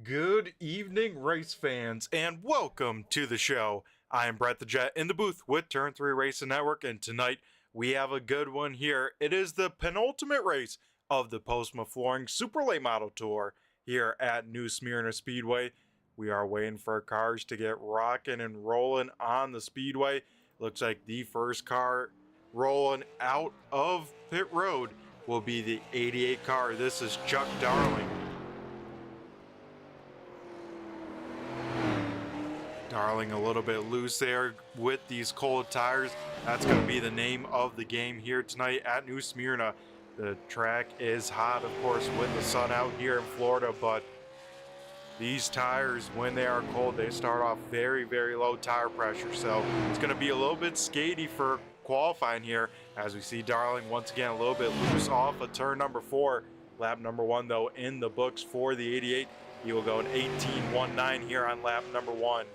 Good evening, race fans, and welcome to the show. I am Brett the Jet in the booth with Turn 3 Racing Network, and tonight we have a good one here. It is the penultimate race of the Postma Flooring Super Late Model Tour here at New Smyrna Speedway. We are waiting for cars to get rocking and rolling on the speedway. Looks like the first car rolling out of pit road will be the 88 car. This is Chuck Darling. Darling a little bit loose there with these cold tires. That's going to be the name of the game here tonight at New Smyrna. The track is hot, of course, with the sun out here in Florida, but these tires, when they are cold, they start off very, very low tire pressure. So it's going to be a little bit skatey for qualifying here, as we see Darling once again a little bit loose off of turn number 4. Lap number 1, though, in the books for the 88. He will go an 18.19 here on lap number 1.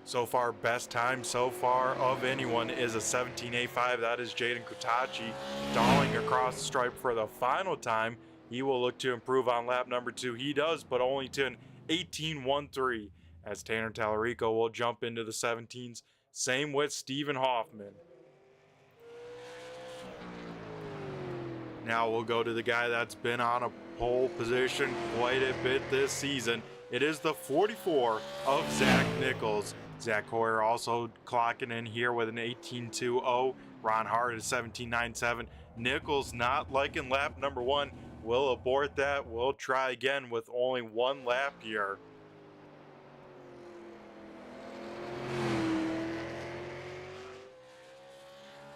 So far, best time so far of anyone is a 17.85. That is Jaden Kutachi. Darling across the stripe for the final time. He will look to improve on lap number 2. He does, but only to an 18.13, as Tanner Tallarico will jump into the 17s. Same with Stephen Hoffman. Now we'll go to the guy that's been on a pole position quite a bit this season. It is the 44 of Zach Nichols. Zach Hoyer also clocking in here with an 18.20. Ron Hart is 17.97. Nichols not liking lap number 1. We'll abort that. We'll try again with only one lap here.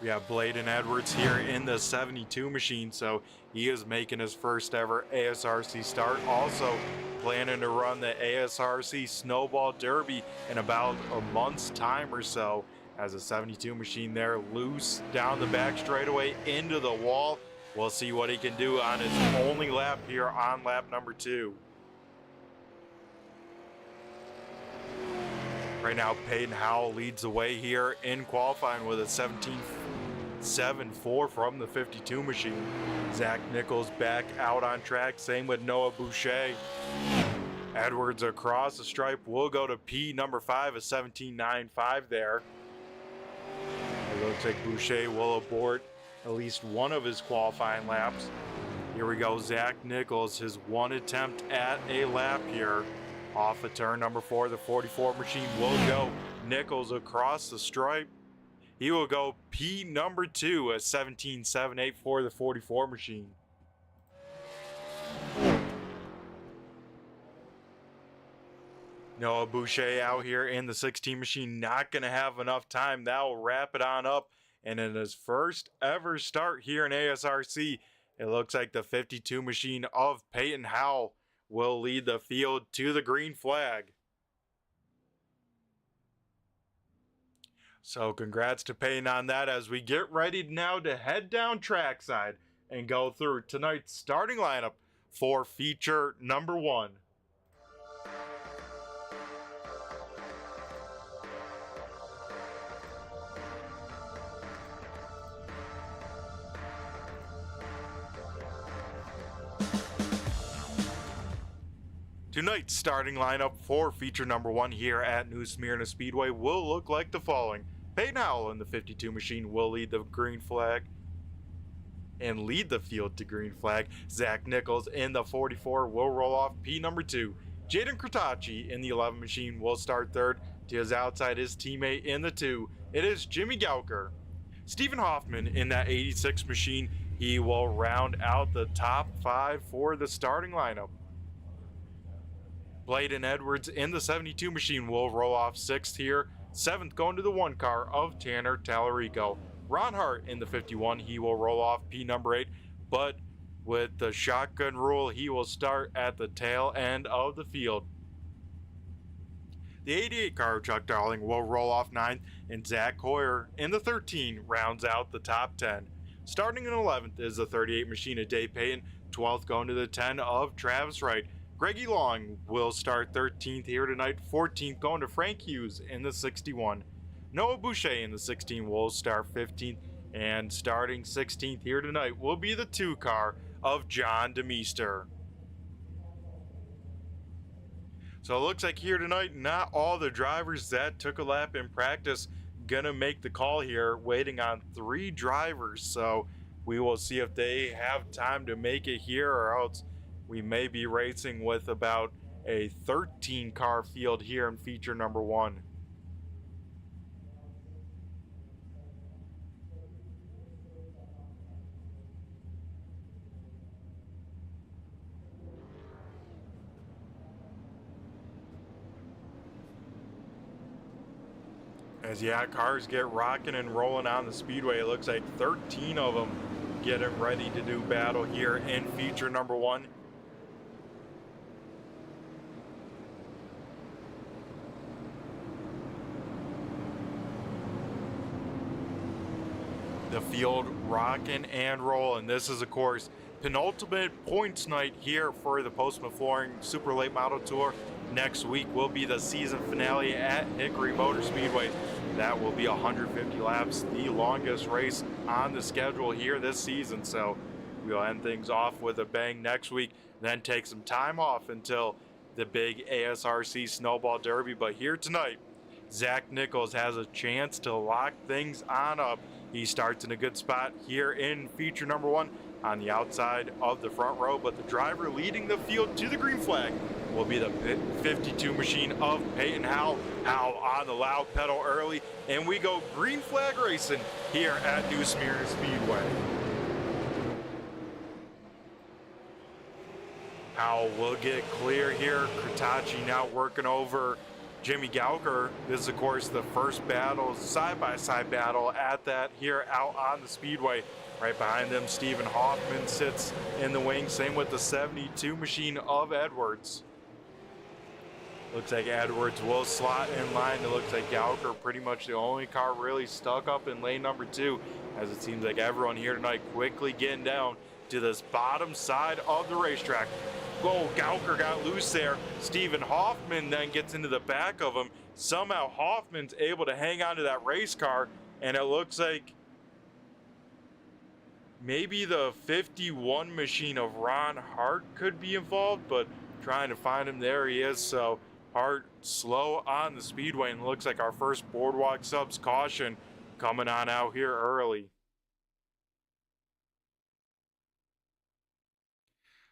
We have Bladen Edwards here in the 72 machine, so he is making his first ever ASRC start. Also planning to run the ASRC Snowball Derby in about a month's time or so, as a 72 machine there loose down the back straightaway into the wall. We'll see what he can do on his only lap here on lap number 2. Right now, Peyton Howell leads the way here in qualifying with a 17.74 from the 52 machine. Zach Nichols back out on track. Same with Noah Boucher. Edwards across the stripe will go to P number 5, a 17.95 there. It looks like Boucher will abort at least one of his qualifying laps. Here we go, Zach Nichols, his one attempt at a lap here. Off of turn number 4, the 44 machine will go. Nichols across the stripe. He will go P number 2, a 17.78 for the 44 machine. Noah Boucher out here in the 16 machine, not going to have enough time. That will wrap it on up. And in his first ever start here in ASRC, it looks like the 52 machine of Peyton Howell will lead the field to the green flag. So congrats to Peyton on that as we get ready now to head down trackside and go through tonight's starting lineup for feature number 1. Tonight's starting lineup for feature number 1 here at New Smyrna Speedway will look like the following. Peyton Howell in the 52 machine will lead the green flag and lead the field to green flag. Zach Nichols in the 44 will roll off P number 2. Jaden Kratachi in the 11 machine will start third to his outside his teammate in the 2. It is Jimmy Gauker. Stephen Hoffman in that 86 machine. He will round out the top 5 for the starting lineup. Bladen Edwards in the 72 machine will roll off 6th here. 7th going to the 1 car of Tanner Tallarico. Ron Hart in the 51, he will roll off P number 8, but with the shotgun rule, he will start at the tail end of the field. The 88 car of Chuck Darling will roll off 9th, and Zach Hoyer in the 13 rounds out the top 10. Starting in 11th is the 38 machine of Dave Payton, 12th going to the 10 of Travis Wright. Greggy Long will start 13th here tonight, 14th going to Frank Hughes in the 61. Noah Boucher in the 16 will start 15th, and starting 16th here tonight will be the 2 car of John DeMeester. So it looks like here tonight, not all the drivers that took a lap in practice gonna make the call here, waiting on 3 drivers. So we will see if they have time to make it here, or else we may be racing with about a 13 car field here in feature number 1. As cars get rocking and rolling on the speedway, it looks like 13 of them getting ready to do battle here in feature number 1. The field rocking and rolling. This is, of course, penultimate points night here for the Postma Flooring Super Late Model Tour. Next week will be the season finale at Hickory Motor Speedway. That will be 150 laps, the longest race on the schedule here this season. So we'll end things off with a bang next week, then take some time off until the big ASRC Snowball Derby. But here tonight, Zach Nichols has a chance to lock things on up. He starts in a good spot here in feature number 1 on the outside of the front row, but the driver leading the field to the green flag will be the 52 machine of Peyton Howell. Howell on the loud pedal early, and we go green flag racing here at New Smyrna Speedway. Howell will get clear here. Kratachi now working over Jimmy Gauker. This is, of course, the first battle, side-by-side battle at that here out on the speedway. Right behind them, Stephen Hoffman sits in the wing. Same with the 72 machine of Edwards. Looks like Edwards will slot in line. It looks like Gauker pretty much the only car really stuck up in lane number 2, as it seems like everyone here tonight quickly getting down to this bottom side of the racetrack. Oh, Gauker got loose there. Stephen Hoffman then gets into the back of him. Somehow Hoffman's able to hang on to that race car, and it looks like maybe the 51 machine of Ron Hart could be involved, but trying to find him. There he is. So Hart slow on the speedway, and looks like our first Boardwalk Subs caution coming on out here early.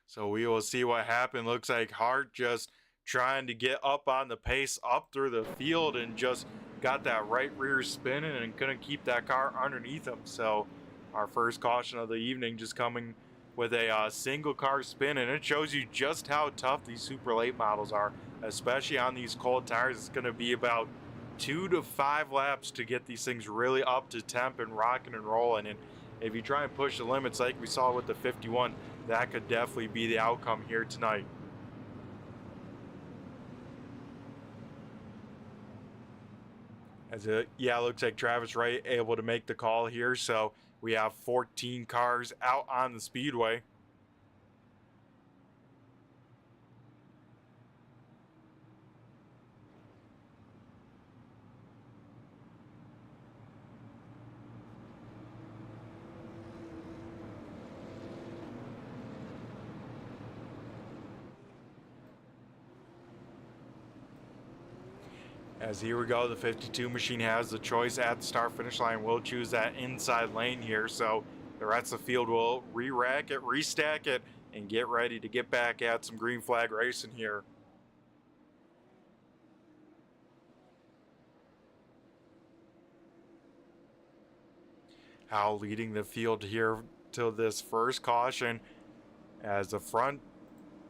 So we will see what happened. Looks like Hart just trying to get up on the pace up through the field and just got that right rear spinning and couldn't keep that car underneath him. So our first caution of the evening just coming with a single car spin, and it shows you just how tough these super late models are, especially on these cold tires. It's going to be about 2 to 5 laps to get these things really up to temp and rocking and rolling. And if you try and push the limits like we saw with the 51, that could definitely be the outcome here tonight. As it, yeah, looks like Travis Wright able to make the call here. So we have 14 cars out on the speedway. As here we go, the 52 machine has the choice at the start finish line. We'll choose that inside lane here, so the rest of the field will re-rack it, restack it, and get ready to get back at some green flag racing here. Howell leading the field here to this first caution, as the front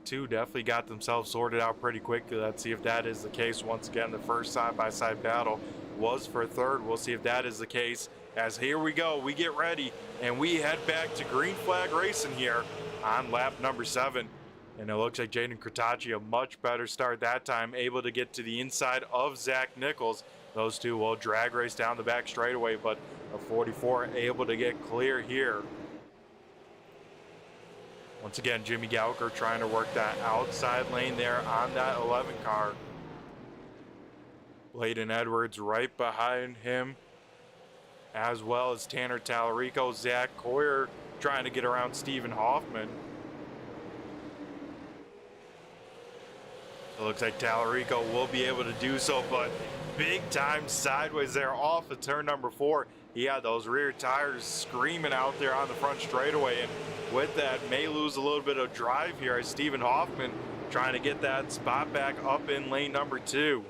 two definitely got themselves sorted out pretty quickly. Let's see if that is the case. Once again, the first side-by-side battle was for third. We'll see if that is the case, as here we go, we get ready and we head back to green flag racing here on lap number 7. And it looks like Jaden Kratachi, a much better start that time, able to get to the inside of Zach Nichols. Those two will drag race down the back straightaway, but a 44 able to get clear here. Once again, Jimmy Gallagher trying to work that outside lane there on that 11 car. Layden Edwards right behind him, as well as Tanner Tallarico. Zach Coyer trying to get around Stephen Hoffman. It looks like Tallarico will be able to do so, but big time sideways there off of turn number 4. He had those rear tires screaming out there on the front straightaway, and with that may lose a little bit of drive here as Stephen Hoffman trying to get that spot back up in lane number 2.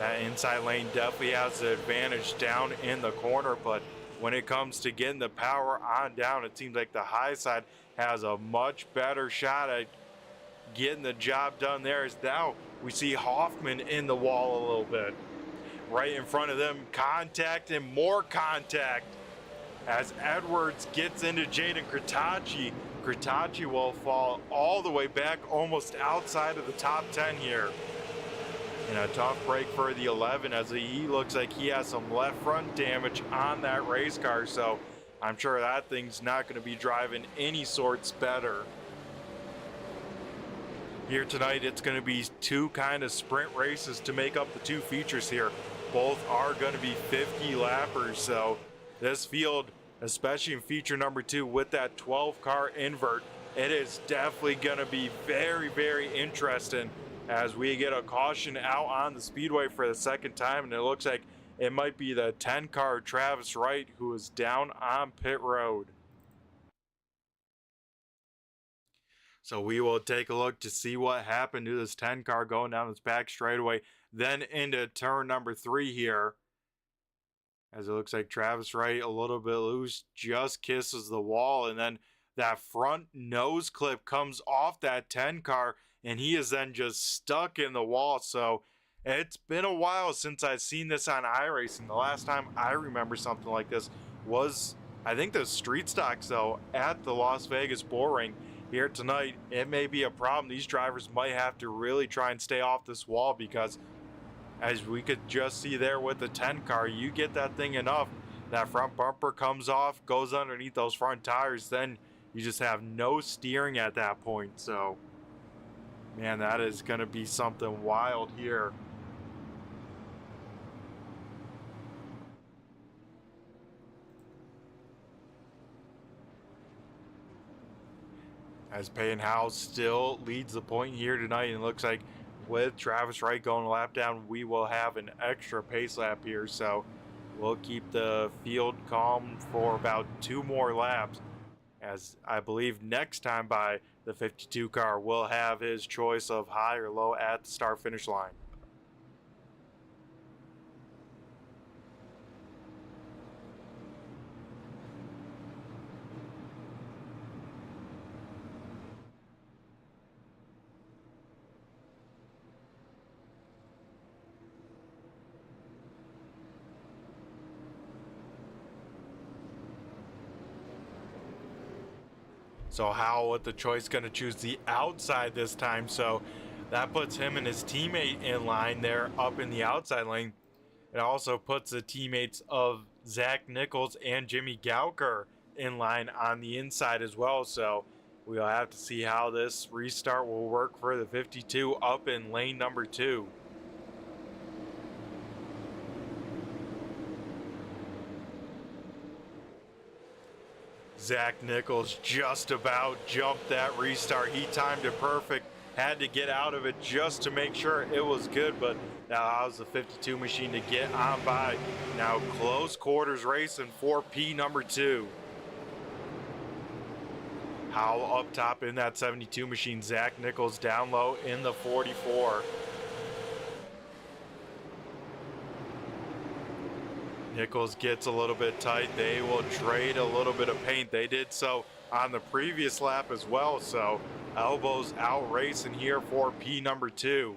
That inside lane definitely has the advantage down in the corner, but when it comes to getting the power on down, it seems like the high side has a much better shot at getting the job done there. As now we see Hoffman in the wall a little bit. Right in front of them, contact and more contact as Edwards gets into Jaden Kratachi. Kratachi will fall all the way back almost outside of the top 10 here. And a tough break for the 11, as he looks like he has some left front damage on that race car, so I'm sure that thing's not going to be driving any sorts better. Here tonight, it's going to be two kind of sprint races to make up the two features here. Both are going to be 50 lappers, so this field, especially in feature number 2 with that 12 car invert, it is definitely going to be very, very interesting as we get a caution out on the speedway for the second time, and it looks like it might be the 10 car Travis Wright who is down on pit road. So we will take a look to see what happened to this 10 car going down this back straightaway, then into turn number 3 here. As it looks like Travis Wright a little bit loose, just kisses the wall, and then that front nose clip comes off that 10 car, and he is then just stuck in the wall. So it's been a while since I've seen this on iRacing. The last time I remember something like this was, I think, the street stocks though at the Las Vegas Bull Ring. Here tonight, it may be a problem. These drivers might have to really try and stay off this wall, because as we could just see there with the 10 car, you get that thing enough, that front bumper comes off, goes underneath those front tires, then you just have no steering at that point. So man, that is going to be something wild here. As Payne House still leads the point here tonight, and it looks like with Travis Wright going a lap down, we will have an extra pace lap here. So we'll keep the field calm for about 2 more laps, as I believe next time by the 52 car will have his choice of high or low at the start finish line. So Howell with the choice going to choose the outside this time. So that puts him and his teammate in line there up in the outside lane. It also puts the teammates of Zach Nichols and Jimmy Gauker in line on the inside as well. So we'll have to see how this restart will work for the 52 up in lane number 2. Zach Nichols just about jumped that restart. He timed it perfect. Had to get out of it just to make sure it was good, but that allows the 52 machine to get on by. Now close quarters racing for P number 2. Howell up top in that 72 machine. Zach Nichols down low in the 44. Nichols gets a little bit tight. They will trade a little bit of paint. They did so on the previous lap as well. So elbows out racing here for P number 2.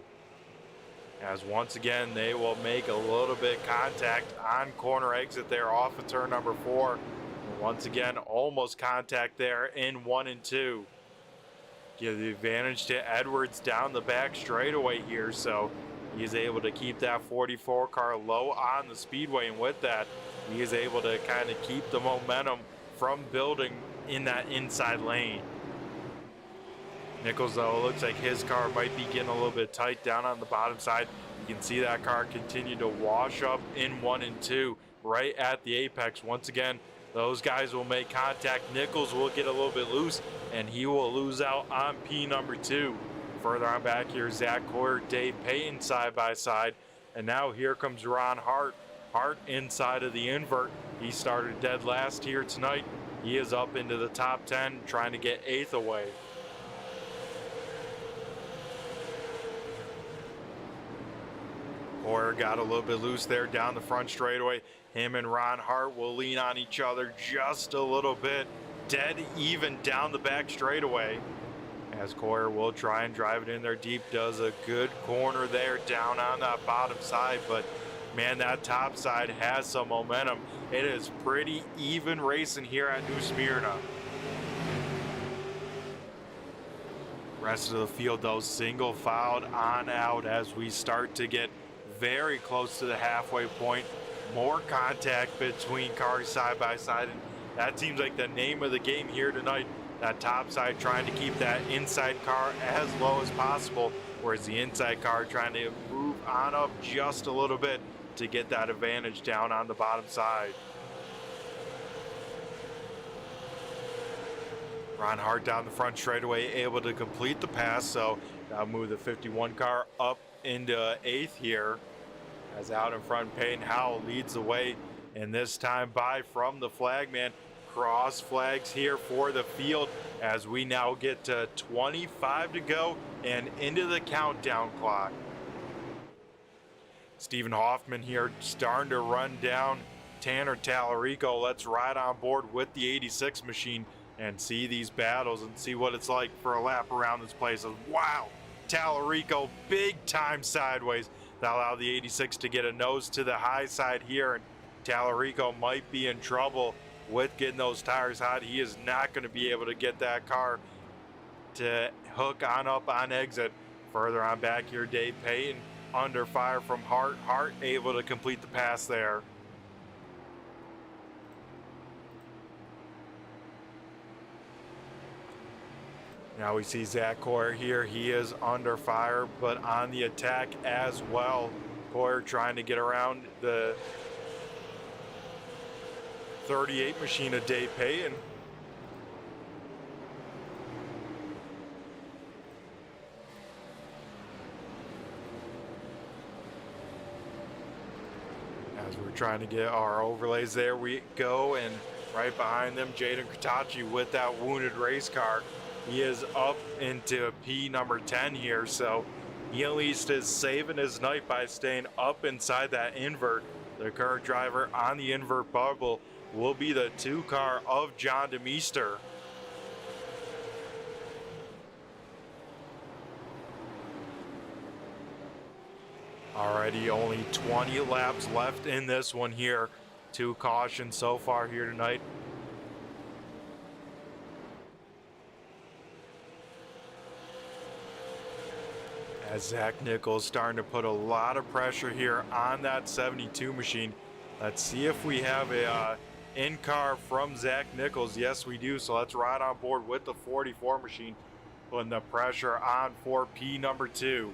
As once again, they will make a little bit contact on corner exit there off of turn number 4. And once again, almost contact there in 1 and 2. Give the advantage to Edwards down the back straightaway here. So he is able to keep that 44 car low on the speedway, and with that, he is able to kind of keep the momentum from building in that inside lane. Nichols, though, looks like his car might be getting a little bit tight down on the bottom side. You can see that car continue to wash up in 1 and 2 right at the apex. Once again, those guys will make contact. Nichols will get a little bit loose, and he will lose out on P number 2. Further on back here, Zach Coyer, Dave Payton side by side. And now here comes Ron Hart. Hart inside of the invert. He started dead last here tonight. He is up into the top 10, trying to get 8th away. Coyer got a little bit loose there down the front straightaway. Him and Ron Hart will lean on each other just a little bit. Dead even down the back straightaway. As Coyer will try and drive it in there deep. Does a good corner there down on that bottom side. But man, that top side has some momentum. It is pretty even racing here at New Smyrna. Rest of the field, though, single filed on out as we start to get very close to the halfway point. More contact between cars side by side, and that seems like the name of the game here tonight. That top side trying to keep that inside car as low as possible, whereas the inside car trying to move on up just a little bit to get that advantage down on the bottom side. Ron Hart down the front straightaway, able to complete the pass, so that'll move the 51 car up into 8th here. As out in front, Peyton Howell leads the way, and this time by from the flagman. Cross flags here for the field as we now get to 25 to go and into the countdown clock. Stephen Hoffman here starting to run down Tanner Tallarico. Let's ride on board with the 86 machine and see these battles and see what it's like for a lap around this place. Wow, Tallarico big time sideways. That allowed the 86 to get a nose to the high side here, and Tallarico might be in trouble with getting those tires hot. He is not going to be able to get that car to hook on up on exit. Further on back here, Dave Payton under fire from Hart. Hart able to complete the pass there. Now we see Zach Coyer here. He is under fire, but on the attack as well. Coyer trying to get around the 38 machine of Dave Payton. As we're trying to get our overlays, there we go, and right behind them, Jaden Katachi with that wounded race car. He is up into P number 10 here, so he at least is saving his night by staying up inside that invert. The current driver on the invert bubble will be the 2 car of John DeMeester. Alrighty, only 20 laps left in this one here. 2 cautions so far here tonight. As Zach Nichols starting to put a lot of pressure here on that 72 machine. Let's see if we have a in-car from Zach Nichols. Yes, we do. So let's ride on board with the 44 machine, putting the pressure on for P number 2.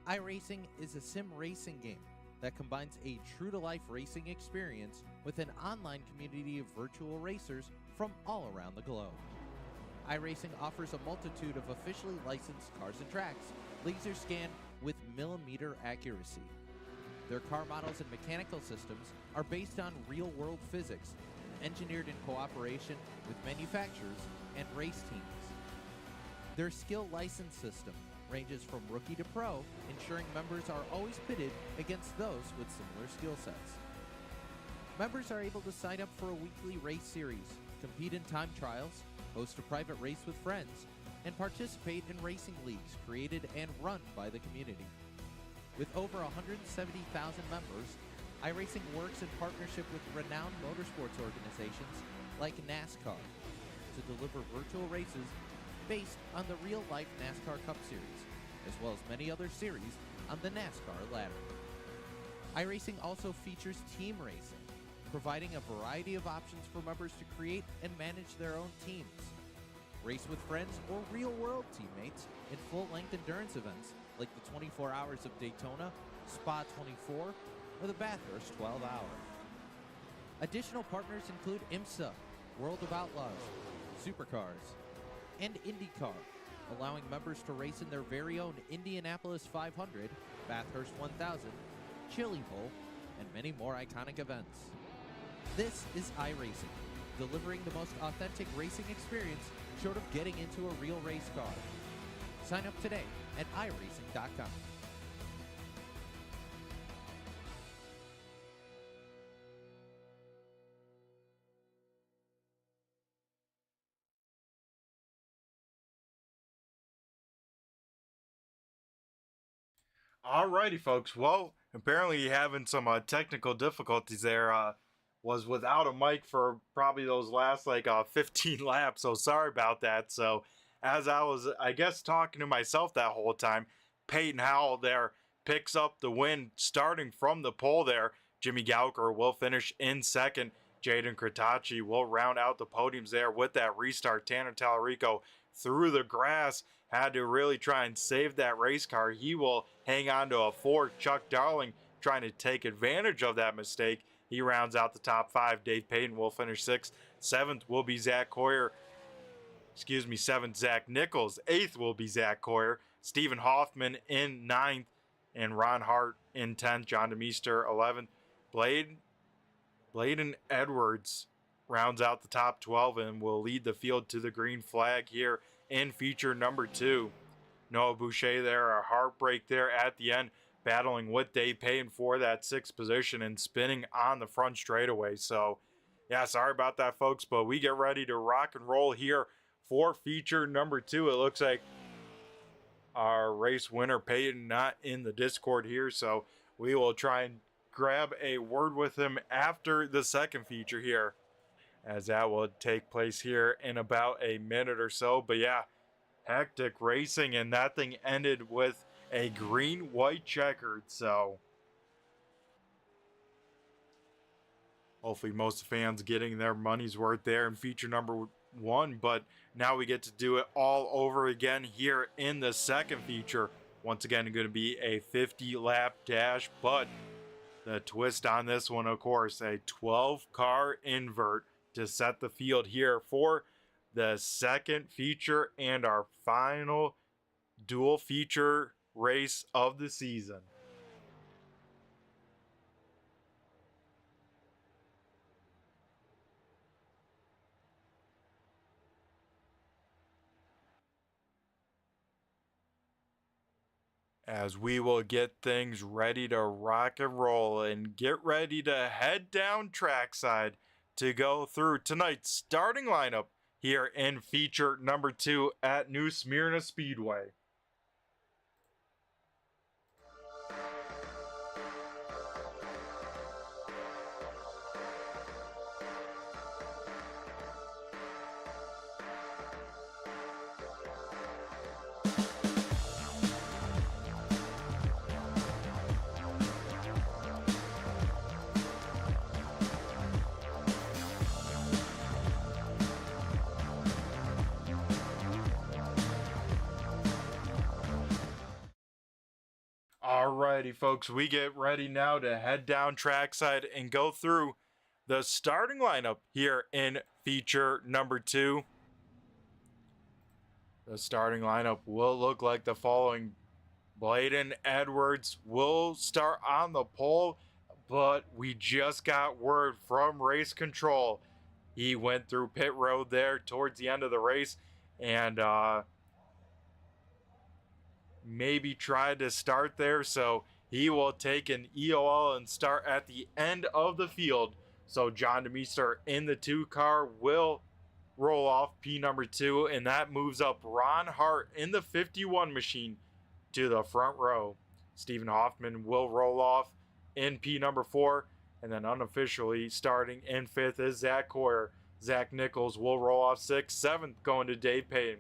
iRacing is a sim racing game that combines a true-to-life racing experience with an online community of virtual racers from all around the globe. iRacing offers a multitude of officially licensed cars and tracks, laser scanned with millimeter accuracy. Their car models and mechanical systems are based on real-world physics, engineered in cooperation with manufacturers and race teams. Their skill license system ranges from rookie to pro, ensuring members are always pitted against those with similar skill sets. Members are able to sign up for a weekly race series, compete in time trials, host a private race with friends, and participate in racing leagues created and run by the community. With over 170,000 members, iRacing works in partnership with renowned motorsports organizations like NASCAR to deliver virtual races based on the real-life NASCAR Cup Series, as well as many other series on the NASCAR ladder. iRacing also features team racing, providing a variety of options for members to create and manage their own teams, race with friends or real-world teammates in full-length endurance events like the 24 Hours of Daytona, Spa 24, or the Bathurst 12 Hour. Additional partners include IMSA, World of Outlaws, Supercars, and IndyCar, allowing members to race in their very own Indianapolis 500, Bathurst 1000, Chili Bowl, and many more iconic events. This is iRacing, delivering the most authentic racing experience short of getting into a real race car. Sign up today at iRacing.com. Alrighty, folks. Well, apparently having some technical difficulties there. Was without a mic for probably those last 15 laps. So sorry about that. So as I was, I guess, talking to myself that whole time, Peyton Howell there picks up the win starting from the pole there. Jimmy Gauker will finish in second. Jaden Kratachi will round out the podiums there with that restart. Tanner Tallarico through the grass had to really try and save that race car. He will hang on to a fourth. Chuck Darling trying to take advantage of that mistake. He rounds out the top five. Dave Payton will finish sixth. Seventh will be Zach Coyer. Seventh, Zach Nichols. Eighth will be Zach Coyer. Stephen Hoffman in ninth. And Ron Hart in 10th. John DeMeester, 11th. Bladen Edwards rounds out the top 12 and will lead the field to the green flag here in feature number 2. Noah Boucher there, a heartbreak there at the end, battling with Dave Payton for that 6th position and spinning on the front straightaway. So, yeah, sorry about that, folks, but we get ready to rock and roll here for feature number 2. It looks like our race winner, Payton, not in the Discord here, so we will try and grab a word with him after the second feature here, as that will take place here in about a minute or so. But yeah, hectic racing, and that thing ended with a green-white checkered, so hopefully most fans getting their money's worth there in feature number 1, but now we get to do it all over again here in the second feature. Once again, going to be a 50-lap dash, but the twist on this one, of course, a 12-car invert to set the field here for the second feature and our final dual feature race of the season. As we will get things ready to rock and roll and get ready to head down trackside to go through tonight's starting lineup here in feature number 2 at New Smyrna Speedway. Alrighty, folks, we get ready now to head down trackside and go through the starting lineup here in feature number 2. The starting lineup will look like the following. Bladen Edwards will start on the pole, but we just got word from race control. He went through pit road there towards the end of the race and maybe tried to start there, so he will take an EOL and start at the end of the field. So John DeMeester in the 2 car will roll off P number 2, and that moves up Ron Hart in the 51 machine to the front row. Stephen Hoffman will roll off in P number 4, and then unofficially starting in 5th is Zach Coyer. Zach Nichols will roll off 6th, 7th going to Dave Payton.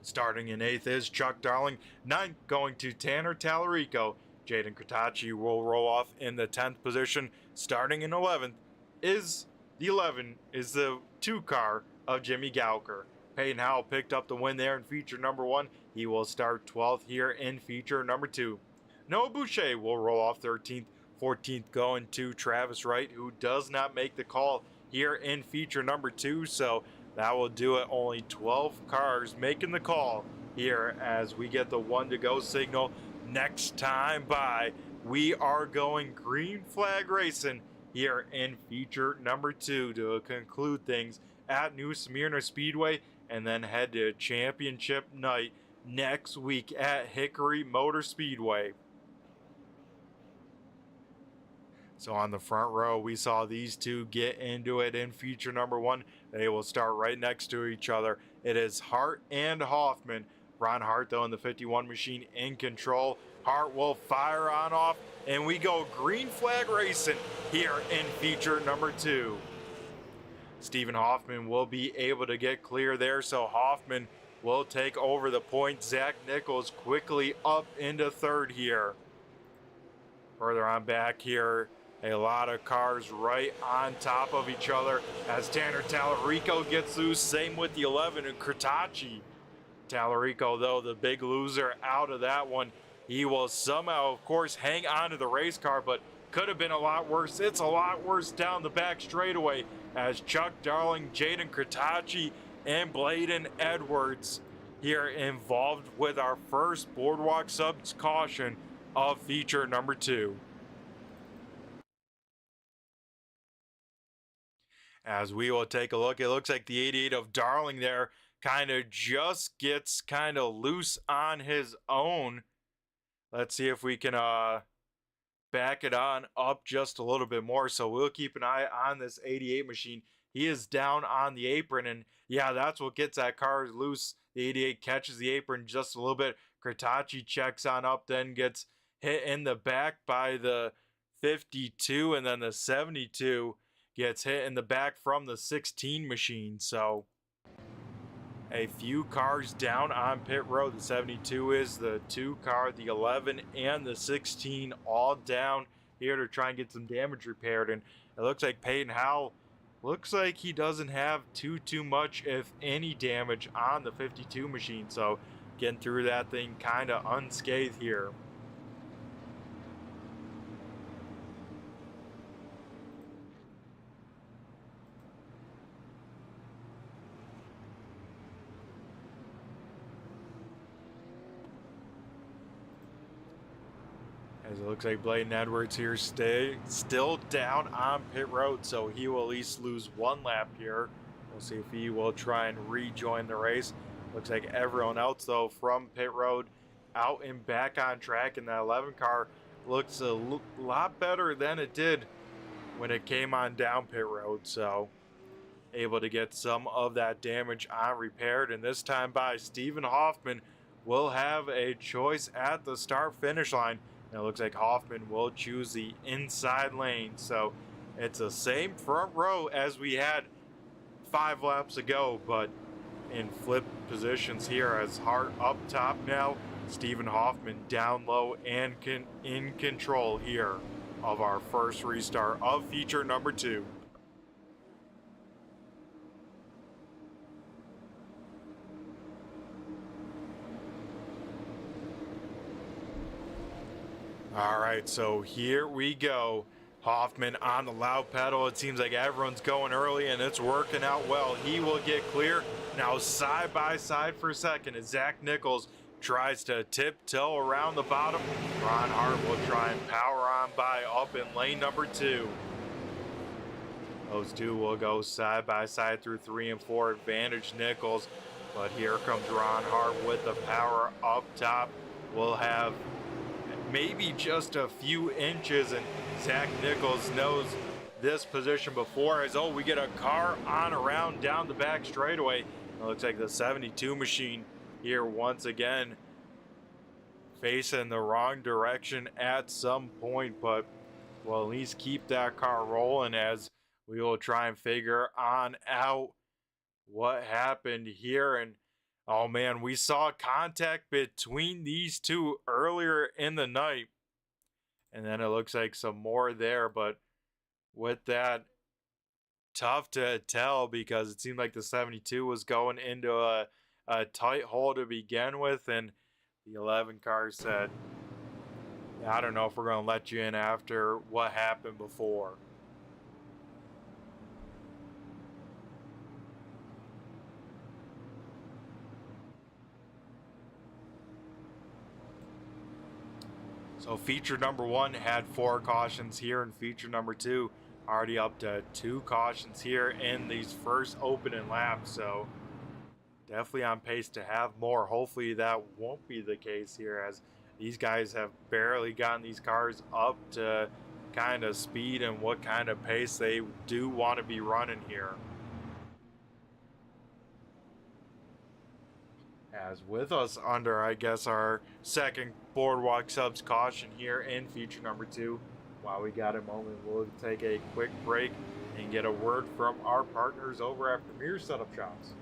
Starting in 8th is Chuck Darling, 9th going to Tanner Tallarico. Jaden Kratachi will roll off in the 10th position. Starting in 11th is the 2 car of Jimmy Gowker. Peyton Howell picked up the win there in feature number 1. He will start 12th here in feature number 2. Noah Boucher will roll off 13th, 14th going to Travis Wright, who does not make the call here in feature number 2, so that will do it. Only 12 cars making the call here as we get the 1 to go signal. Next time by, we are going green flag racing here in feature number 2 to conclude things at New Smyrna Speedway, and then head to championship night next week at Hickory Motor Speedway. So on the front row, we saw these two get into it in feature number 1. They will start right next to each other. It is Hart and Hoffman. Ron Hart, though, in the 51 machine in control. Hart will fire on off, and we go green flag racing here in feature number 2. Stephen Hoffman will be able to get clear there, so Hoffman will take over the point. Zach Nichols quickly up into 3rd here. Further on back here, a lot of cars right on top of each other as Tanner Tallarico gets loose. Same with the 11 and Kratachi. Tallarico, though, the big loser out of that one. He will somehow, of course, hang on to the race car, but could have been a lot worse. It's a lot worse down the back straightaway as Chuck Darling, Jaden Kratachi, and Bladen Edwards here involved with our first Boardwalk Subs caution of feature number 2. As we will take a look, it looks like the 88 of Darling there kind of just gets kind of loose on his own. Let's see if we can back it on up just a little bit more. So we'll keep an eye on this 88 machine. He is down on the apron, and yeah, that's what gets that car loose. The 88 catches the apron just a little bit. Kratachi checks on up, then gets hit in the back by the 52, and then the 72 gets hit in the back from the 16 machine. So a few cars down on pit road. The 72 is the 2 car, the 11 and the 16 all down here to try and get some damage repaired. And it looks like Peyton Howell looks like he doesn't have too much, if any, damage on the 52 machine. So getting through that thing kind of unscathed here. As it looks like Bladen Edwards here still down on pit road, so he will at least lose 1 lap here. We'll see if he will try and rejoin the race. Looks like everyone else, though, from pit road out and back on track, and that 11 car looks a lot better than it did when it came on down pit road. So able to get some of that damage on repaired, and this time by Stephen Hoffman will have a choice at the start finish line. And it looks like Hoffman will choose the inside lane. So it's the same front row as we had 5 laps ago, but in flip positions here as Hart up top now. Stephen Hoffman down low and in control here of our first restart of feature number 2. All right, so here we go. Hoffman on the loud pedal. It seems like everyone's going early and it's working out well. He will get clear. Now side by side for a second as Zach Nichols tries to tiptoe around the bottom. Ron Hart will try and power on by up in lane number 2. Those two will go side by side through 3 and 4. Advantage Nichols. But here comes Ron Hart with the power up top. We'll have maybe just a few inches, and Zach Nichols knows this position before as, we get a car on around down the back straightaway. It looks like the 72 machine here once again facing the wrong direction at some point, but we'll at least keep that car rolling as we will try and figure on out what happened here. And oh man, we saw contact between these two earlier in the night, and then it looks like some more there, but with that, tough to tell because it seemed like the 72 was going into a tight hole to begin with, and the 11 car said, I don't know if we're going to let you in after what happened before. So feature number 1 had 4 cautions here, and feature number 2 already up to 2 cautions here in these first opening laps. So definitely on pace to have more. Hopefully that won't be the case here, as these guys have barely gotten these cars up to kind of speed and what kind of pace they do want to be running here. As with us under, I guess, our second Boardwalk Subs caution here in feature number 2. While we got a moment, we'll take a quick break and get a word from our partners over at Premier Setup Shops.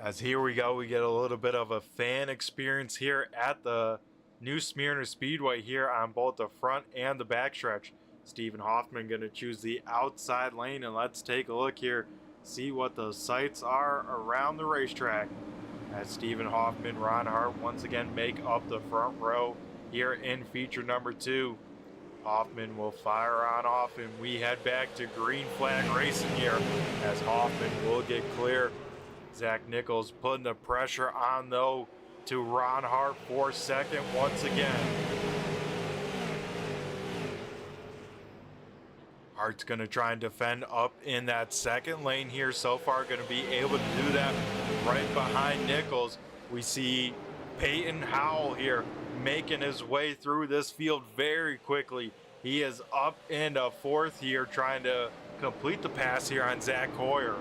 As here we go, we get a little bit of a fan experience here at the new Smyrna Speedway here on both the front and the back stretch. Stephen Hoffman going to choose the outside lane, and let's take a look here, see what the sights are around the racetrack. As Stephen Hoffman, Ron Hart once again make up the front row here in feature number 2. Hoffman will fire on off, and we head back to green flag racing here as Hoffman will get clear. Zach Nichols putting the pressure on, though, to Ron Hart for second once again. Hart's going to try and defend up in that second lane here. So far, going to be able to do that right behind Nichols. We see Peyton Howell here making his way through this field very quickly. He is up into 4th here, trying to complete the pass here on Zach Hoyer.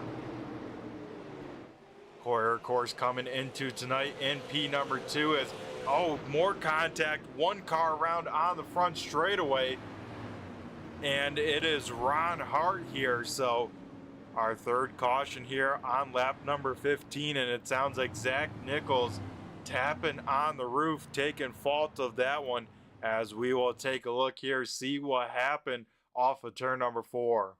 Hoyer, of course, coming into tonight in P number 2 as, more contact. One car around on the front straightaway, and it is Ron Hart here. So our third caution here on lap number 15, and it sounds like Zach Nichols tapping on the roof, taking fault of that one, as we will take a look here, see what happened off of turn number 4.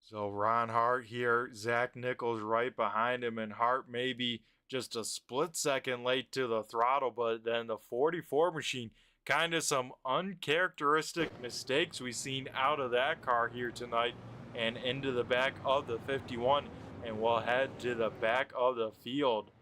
So Ron Hart here, Zach Nichols right behind him, and Hart maybe just a split second late to the throttle, but then the 44 machine, kind of some uncharacteristic mistakes we've seen out of that car here tonight, and into the back of the 51, and we'll head to the back of the field.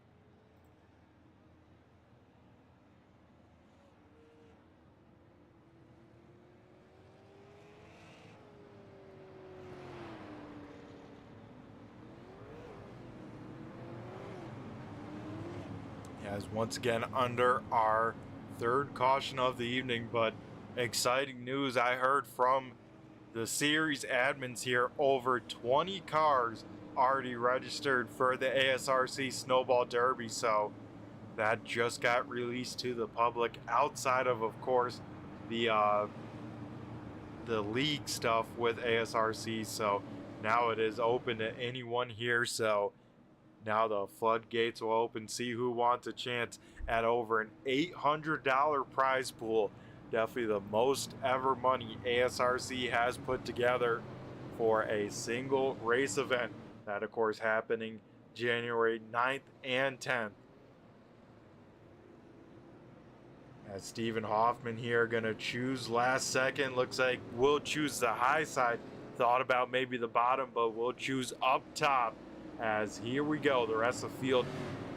As once again under our third caution of the evening, but exciting news I heard from the series admins here. Over 20 cars already registered for the ASRC Snowball Derby, so that just got released to the public outside of course, the league stuff with ASRC. So now it is open to anyone here. So now the floodgates will open. See who wants a chance at over an $800 prize pool. Definitely the most ever money ASRC has put together for a single race event. That, of course, happening January 9th and 10th. As Stephen Hoffman here gonna choose last second. Looks like we'll choose the high side. Thought about maybe the bottom, but we'll choose up top. As here we go, the rest of the field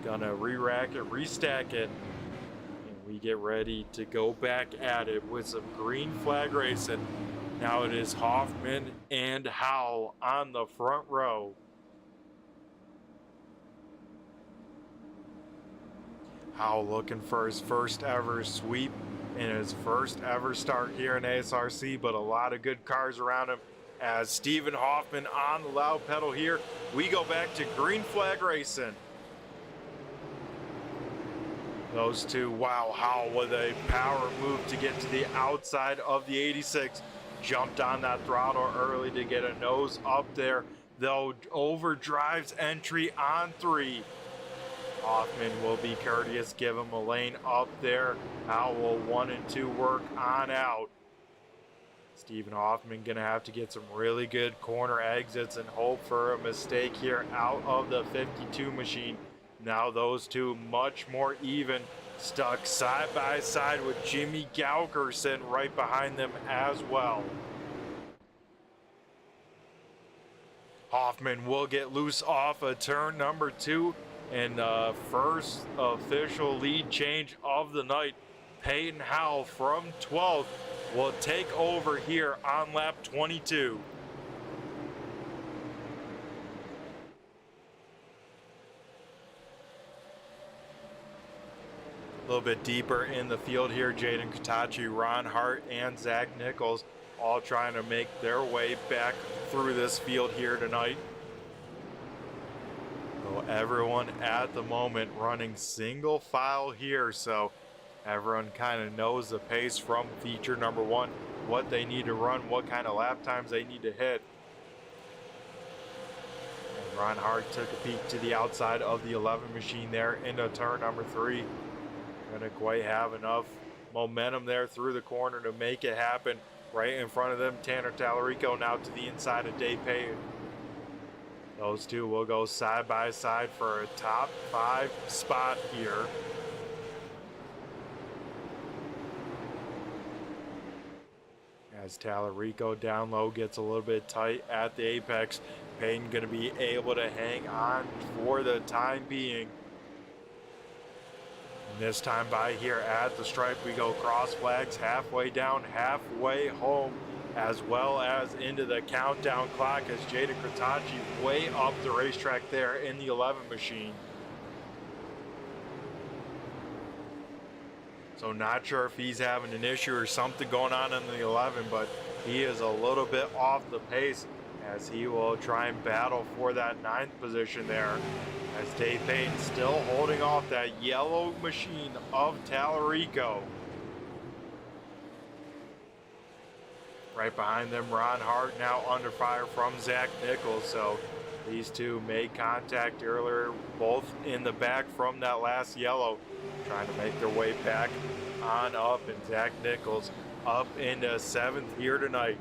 gonna re-rack it, restack it, and we get ready to go back at it with some green flag racing. Now it is Hoffman and Howell on the front row. Howell looking for his first ever sweep and his first ever start here in ASRC, but a lot of good cars around him. As Stephen Hoffman on the loud pedal here, we go back to green flag racing. Those two, wow, Howell with a power move to get to the outside of the 86. Jumped on that throttle early to get a nose up there, though overdrives entry on 3. Hoffman will be courteous, give him a lane up there. Howell will 1 and 2 work on out. Stephen Hoffman gonna have to get some really good corner exits and hope for a mistake here out of the 52 machine. Now those two much more even, stuck side by side with Jimmy Gaugerson right behind them as well. Hoffman will get loose off of turn number 2, and first official lead change of the night. Peyton Howell from 12th will take over here on lap 22. A little bit deeper in the field here, Jaden Katachi, Ron Hart, and Zach Nichols all trying to make their way back through this field here tonight. So everyone at the moment running single file here, so everyone kind of knows the pace from feature number 1, what they need to run, what kind of lap times they need to hit. And Ron Hart took a peek to the outside of the 11 machine there into turn number 3. Gonna quite have enough momentum there through the corner to make it happen. Right in front of them, Tanner Tallarico now to the inside of Dave Payton. Those two will go side by side for a top 5 spot here. As Tallarico down low gets a little bit tight at the apex, Payton going to be able to hang on for the time being. And this time by here at the stripe, we go cross flags halfway down, halfway home, as well as into the countdown clock as Jaden Kratachi way up the racetrack there in the 11 machine. So not sure if he's having an issue or something going on in the 11, but he is a little bit off the pace as he will try and battle for that 9th position there. As Dave Payton still holding off that yellow machine of Tallarico. Right behind them, Ron Hart now under fire from Zach Nichols. So these two made contact earlier, both in the back from that last yellow, trying to make their way back on up. And Zach Nichols up into 7th here tonight.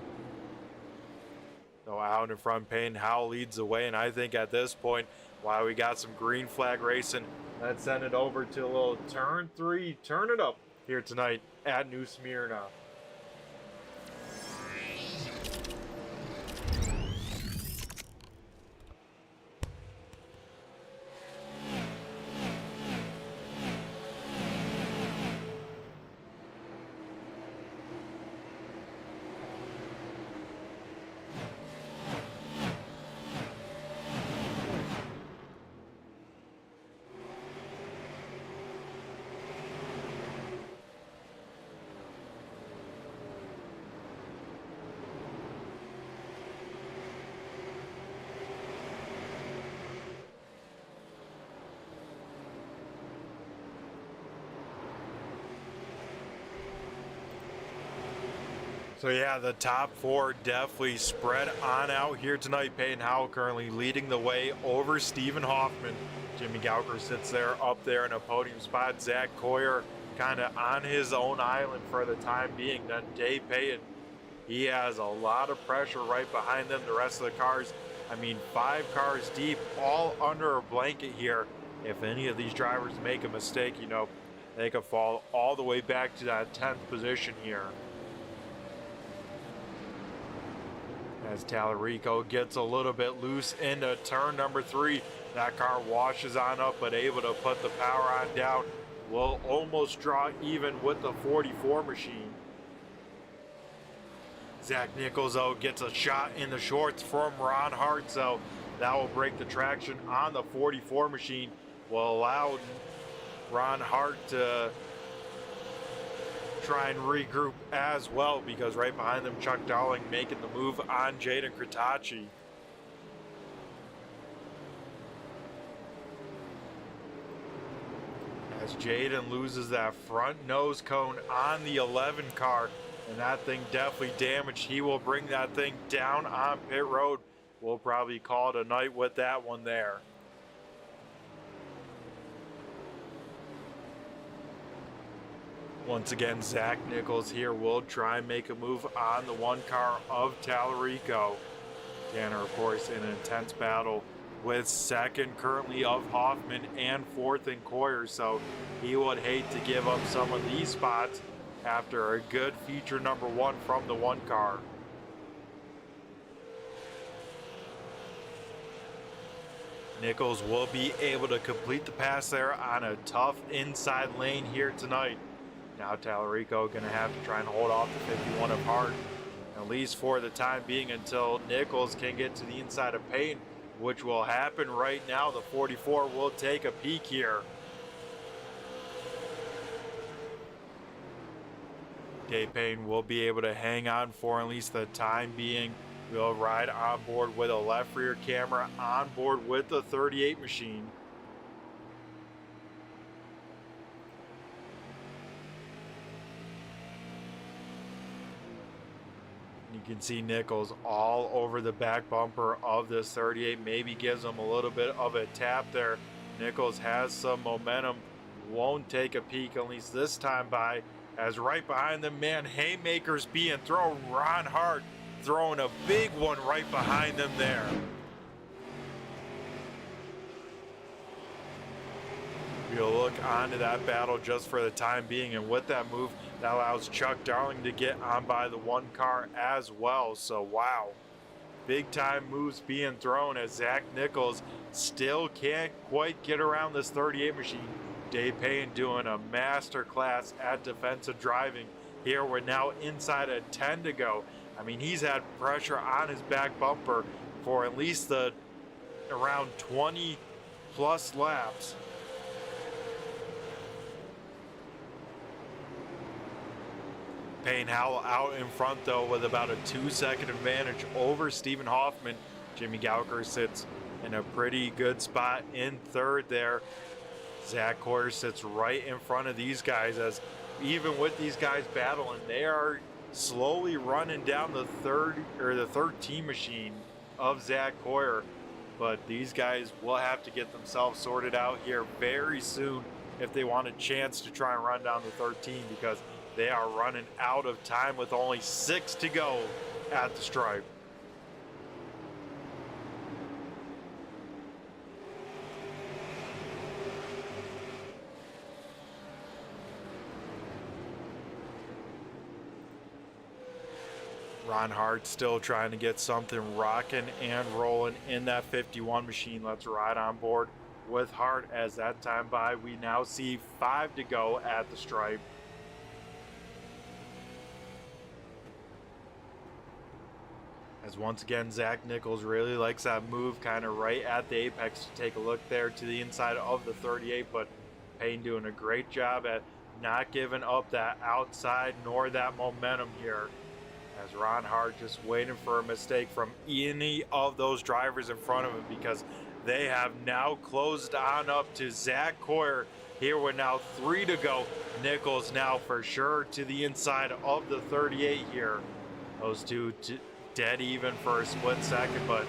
So out in front, Payne Howell leads the way, and I think at this point, while we got some green flag racing, let's send it over to a little turn 3, turn it up here tonight at New Smyrna. So yeah, the top four definitely spread on out here tonight. Peyton Howell currently leading the way over Stephen Hoffman. Jimmy Gauker sits there up there in a podium spot. Zach Coyer kind of on his own island for the time being. Then Dave Payton, he has a lot of pressure right behind them. The rest of the cars, I mean, 5 cars deep, all under a blanket here. If any of these drivers make a mistake, you know, they could fall all the way back to that 10th position here. As Tallarico gets a little bit loose into turn number 3, that car washes on up, but able to put the power on down. Will almost draw even with the 44 machine. Zach Nichols, though, gets a shot in the shorts from Ron Hart, so that will break the traction on the 44 machine. Will allow Ron Hart to try and regroup as well, because right behind them, Chuck Dowling making the move on Jaden Kritachi. As Jaden loses that front nose cone on the 11 car, and that thing definitely damaged. He will bring that thing down on pit road. We'll probably call it a night with that one there. Once again, Zach Nichols here will try and make a move on the 1 car of Tallarico. Tanner, of course, in an intense battle with 2nd currently of Hoffman and 4th in Coyer, so he would hate to give up some of these spots after a good feature number 1 from the 1 car. Nichols will be able to complete the pass there on a tough inside lane here tonight. Now Tallarico going to have to try and hold off the 51 of Hart, at least for the time being, until Nichols can get to the inside of Payne, which will happen right now. The 44 will take a peek here. Dave Payne will be able to hang on for at least the time being. We'll ride on board with a left rear camera, on board with the 38 machine. You can see Nichols all over the back bumper of this 38. Maybe gives him a little bit of a tap there. Nichols has some momentum. Won't take a peek, at least this time by, as right behind them, man, haymakers being thrown. Ron Hart throwing a big one right behind them there. We'll look onto that battle just for the time being, and with that move, that allows Chuck Darling to get on by the 1 car as well. So wow, big time moves being thrown as Zach Nichols still can't quite get around this 38 machine. Dave Payne doing a master class at defensive driving. Here we're now inside a 10 to go. I mean, he's had pressure on his back bumper for at least the around 20 plus laps. Payne Howell out in front, though, with about a 2-second advantage over Stephen Hoffman. Jimmy Gauker sits in a pretty good spot in 3rd there. Zach Coyer sits right in front of these guys, as even with these guys battling, they are slowly running down the 13 machine of Zach Coyer. But these guys will have to get themselves sorted out here very soon if they want a chance to try and run down the 13, because they are running out of time with only 6 to go at the stripe. Ron Hart still trying to get something rocking and rolling in that 51 machine. Let's ride on board with Hart as that time by. We now see 5 to go at the stripe. As once again, Zach Nichols really likes that move kind of right at the apex to take a look there to the inside of the 38, but Payne doing a great job at not giving up that outside nor that momentum here. As Ron Hart just waiting for a mistake from any of those drivers in front of him, because they have now closed on up to Zach Coyer. Here with now 3 to go. Nichols now for sure to the inside of the 38 here. Those two dead even for a split second, but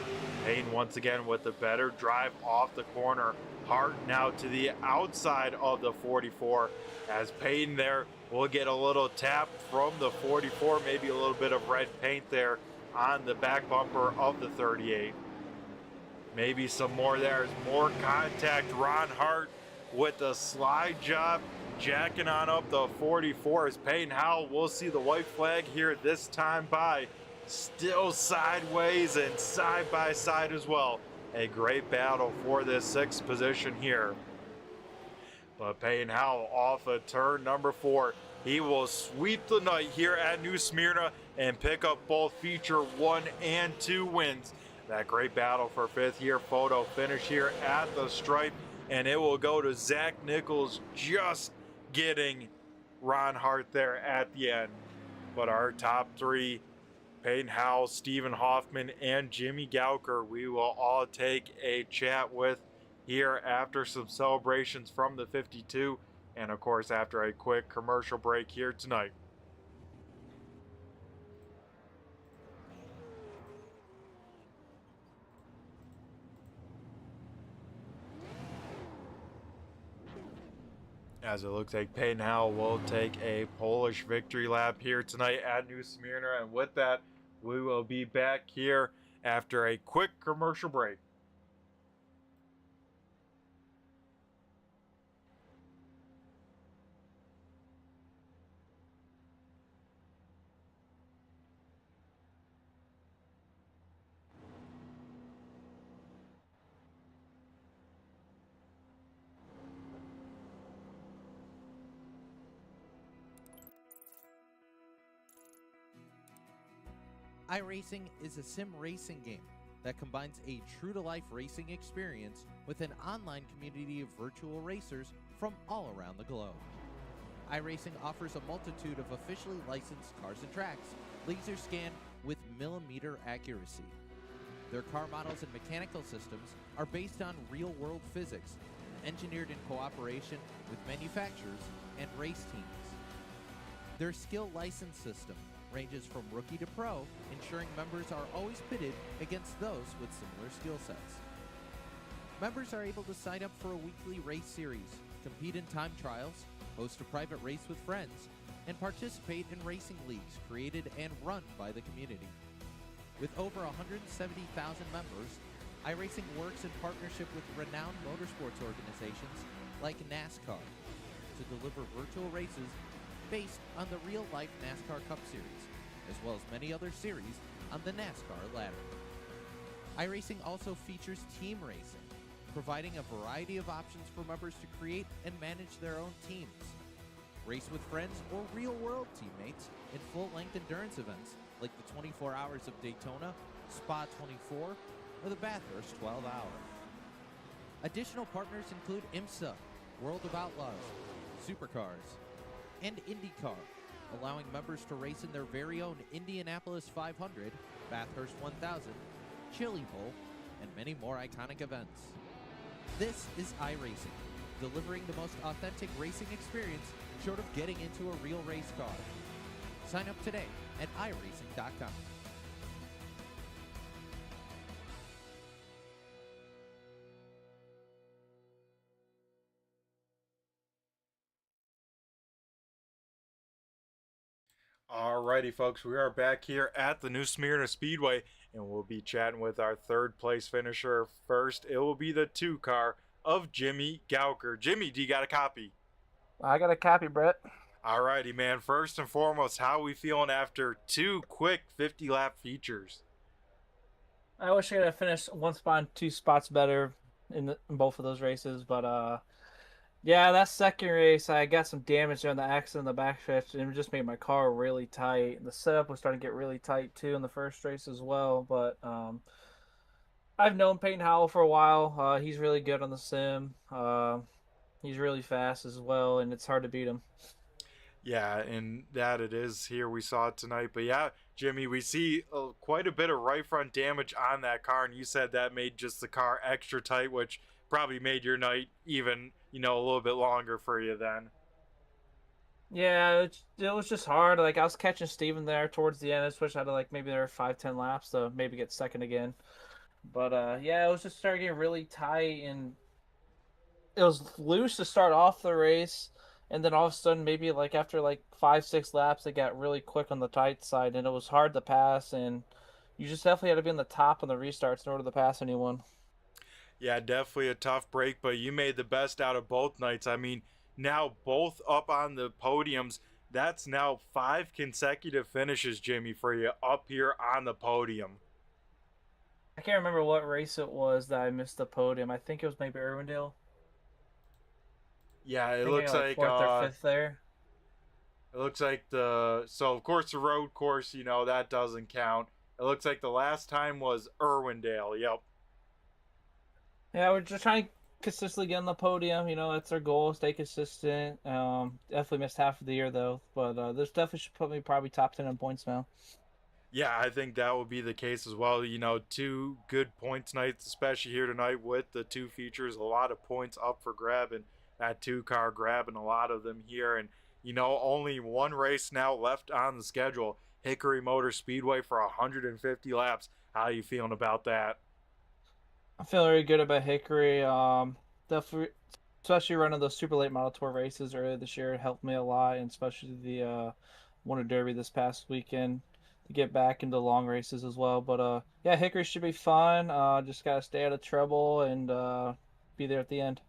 Payne once again with the better drive off the corner. Hart now to the outside of the 44 as Payne there will get a little tap from the 44, maybe a little bit of red paint there on the back bumper of the 38. Maybe some more there. More contact. Ron Hart with the slide job, jacking on up the 44 as Peyton Howell. We'll see the white flag here this time by. Still sideways and side by side as well. A great battle for this sixth position here. But Peyton Howell off of turn number 4. He will sweep the night here at New Smyrna and pick up both feature 1 and 2 wins. That great battle for 5th year photo finish here at the stripe, and it will go to Zach Nichols just getting Ron Hart there at the end. But our top 3, Peyton Howell, Stephen Hoffman, and Jimmy Gauker, we will all take a chat with here after some celebrations from the 52, and of course after a quick commercial break here tonight. As it looks like Peyton Howell will take a Polish victory lap here tonight at New Smyrna. And with that, we will be back here after a quick commercial break. iRacing is a sim racing game that combines a true-to-life racing experience with an online community of virtual racers from all around the globe. iRacing offers a multitude of officially licensed cars and tracks, laser scanned with millimeter accuracy. Their car models and mechanical systems are based on real-world physics, engineered in cooperation with manufacturers and race teams. Their skill license system ranges from rookie to pro, ensuring members are always pitted against those with similar skill sets. Members are able to sign up for a weekly race series, compete in time trials, host a private race with friends, and participate in racing leagues created and run by the community. With over 170,000 members, iRacing works in partnership with renowned motorsports organizations like NASCAR to deliver virtual races based on the real-life NASCAR Cup Series, as well as many other series on the NASCAR ladder. iRacing also features team racing, providing a variety of options for members to create and manage their own teams. Race with friends or real-world teammates in full-length endurance events like the 24 Hours of Daytona, Spa 24, or the Bathurst 12 Hour. Additional partners include IMSA, World of Outlaws, Supercars, and IndyCar, allowing members to race in their very own Indianapolis 500, Bathurst 1000, Chili Bowl, and many more iconic events. This is iRacing, delivering the most authentic racing experience short of getting into a real race car. Sign up today at iRacing.com. Alrighty, folks, we are back here at the New Smyrna Speedway, and we'll be chatting with our third place finisher. First, it will be the 2 car of Jimmy Gauker. Jimmy, do you got a copy? I got a copy, Brett. Alrighty, man. First and foremost, how are we feeling after 2 quick 50-lap features? I wish I could have finished 1 spot, 2 spots better in both of those races, but yeah, that second race, I got some damage on the axle in the backstretch, and it just made my car really tight. The setup was starting to get really tight, too, in the first race as well. But I've known Peyton Howell for a while. He's really good on the sim. He's really fast as well, and it's hard to beat him. Yeah, and that it is here. We saw it tonight. But yeah, Jimmy, we see quite a bit of right front damage on that car, and you said that made just the car extra tight, which probably made your night even, a little bit longer for you then. Yeah, it was just hard. Like I was catching Steven there towards the end. I just wish I had like maybe there were 5, 10 laps to maybe get second again. But yeah, it was just starting getting really tight and it was loose to start off the race, and then all of a sudden maybe like after like 5, 6 laps it got really quick on the tight side and it was hard to pass and you just definitely had to be on the top on the restarts in order to pass anyone. Yeah, definitely a tough break, but you made the best out of both nights. I mean, now both up on the podiums. That's now 5 consecutive finishes, Jimmy, for you up here on the podium. I can't remember what race it was that I missed the podium. I think it was maybe Irwindale. Yeah, I think I got like fourth or fifth there. it looks like the so of course the road course, that doesn't count. It looks like the last time was Irwindale. Yep. Yeah, we're just trying to consistently get on the podium. You know, that's our goal. Stay consistent. Definitely missed half of the year though, but this definitely should put me probably top 10 in points now. Yeah, I think that will be the case as well. Two good points nights, especially here tonight with the two features. A lot of points up for grabbing. That two car grabbing a lot of them here. And, only one race now left on the schedule Hickory Motor Speedway for 150 laps. How are you feeling about that? I feel very good about Hickory. Definitely, especially running those super late Model Tour races earlier this year helped me a lot, and especially the Winter Derby this past weekend to get back into long races as well. But yeah, Hickory should be fun. Just gotta stay out of trouble and be there at the end.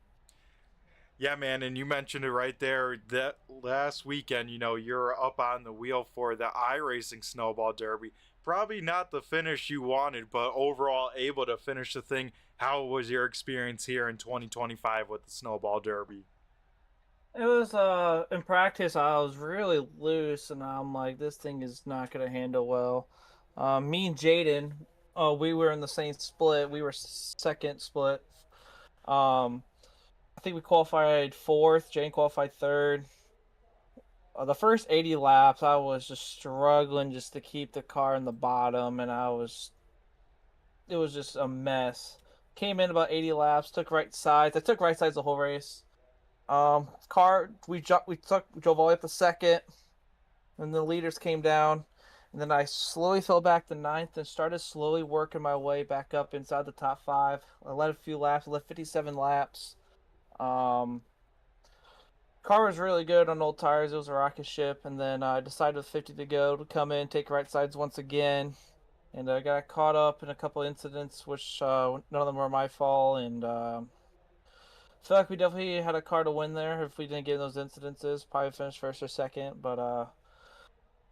Yeah, man, and you mentioned it right there. That last weekend, you're up on the wheel for the iRacing Snowball Derby. Probably not the finish you wanted, but overall able to finish the thing. How was your experience here in 2025 with the Snowball Derby? It was in practice I was really loose and I'm like this thing is not gonna handle well. Me and Jaden, we were in the same split. We were second split. Um, I think we qualified fourth. Jane qualified third. The first 80 laps, I was just struggling just to keep the car in the bottom, and it was just a mess. Came in about 80 laps, took right sides. I took right sides the whole race. Car we drove all the way up to second, and the leaders came down, and then I slowly fell back to ninth and started slowly working my way back up inside the top five. I led a few laps, I led 57 laps. Um, Car was really good on old tires. It was a rocket ship, and then I decided with 50 to go to come in, take right sides once again, and I got caught up in a couple incidents, which none of them were my fault, and I feel like we definitely had a car to win there if we didn't get in those incidences. Probably finished first or second, but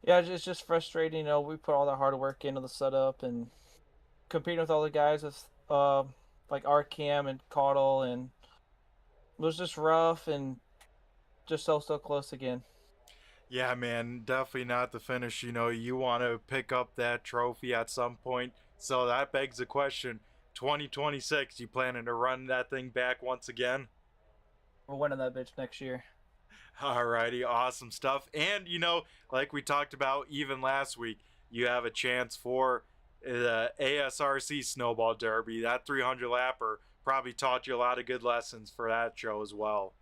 yeah, it's just frustrating. You know, we put all that hard work into the setup and competing with all the guys with like Arcam and Caudle, and it was just rough and just so close again. Yeah, man, definitely not the finish. You want to pick up that trophy at some point. So that begs the question 2026, you planning to run that thing back once again? We're winning that bitch next year. Alrighty, awesome stuff. And like we talked about even last week, you have a chance for the ASRC Snowball Derby. That 300 lapper probably taught you a lot of good lessons for that show as well.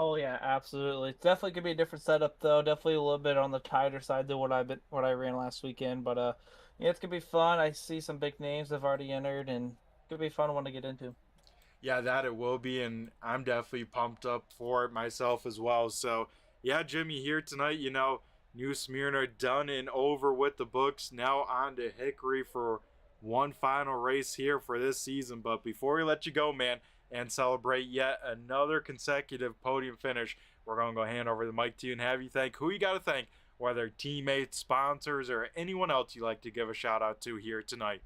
Oh yeah, absolutely. It's definitely gonna be a different setup though. Definitely a little bit on the tighter side than what I ran last weekend. But yeah, it's gonna be fun. I see some big names have already entered, and it's gonna be a fun one to get into. Yeah, that it will be, and I'm definitely pumped up for it myself as well. So, yeah, Jimmy, here tonight, New Smyrna done and over with the books. Now on to Hickory for one final race here for this season. But before we let you go, man, and celebrate yet another consecutive podium finish, we're going to go hand over the mic to you and have you thank who you got to thank, whether teammates, sponsors, or anyone else you like to give a shout out to here tonight.